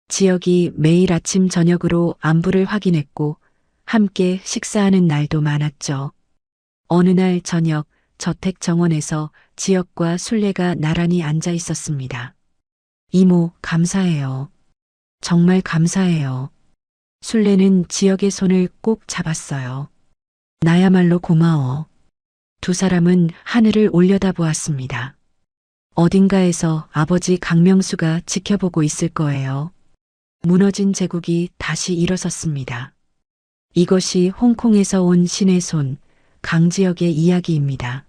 지역이 매일 아침 저녁으로 안부를 확인했고 함께 식사하는 날도 많았죠. 어느 날 저녁 저택 정원에서 지역과 순례가 나란히 앉아 있었습니다. 이모, 감사해요. 정말 감사해요. 순례는 지역의 손을 꼭 잡았어요. 나야말로 고마워. 두 사람은 하늘을 올려다보았습니다. 어딘가에서 아버지 강명수가 지켜보고 있을 거예요. 무너진 제국이 다시 일어섰습니다. 이것이 홍콩에서 온 신의 손, 강지혁의 이야기입니다.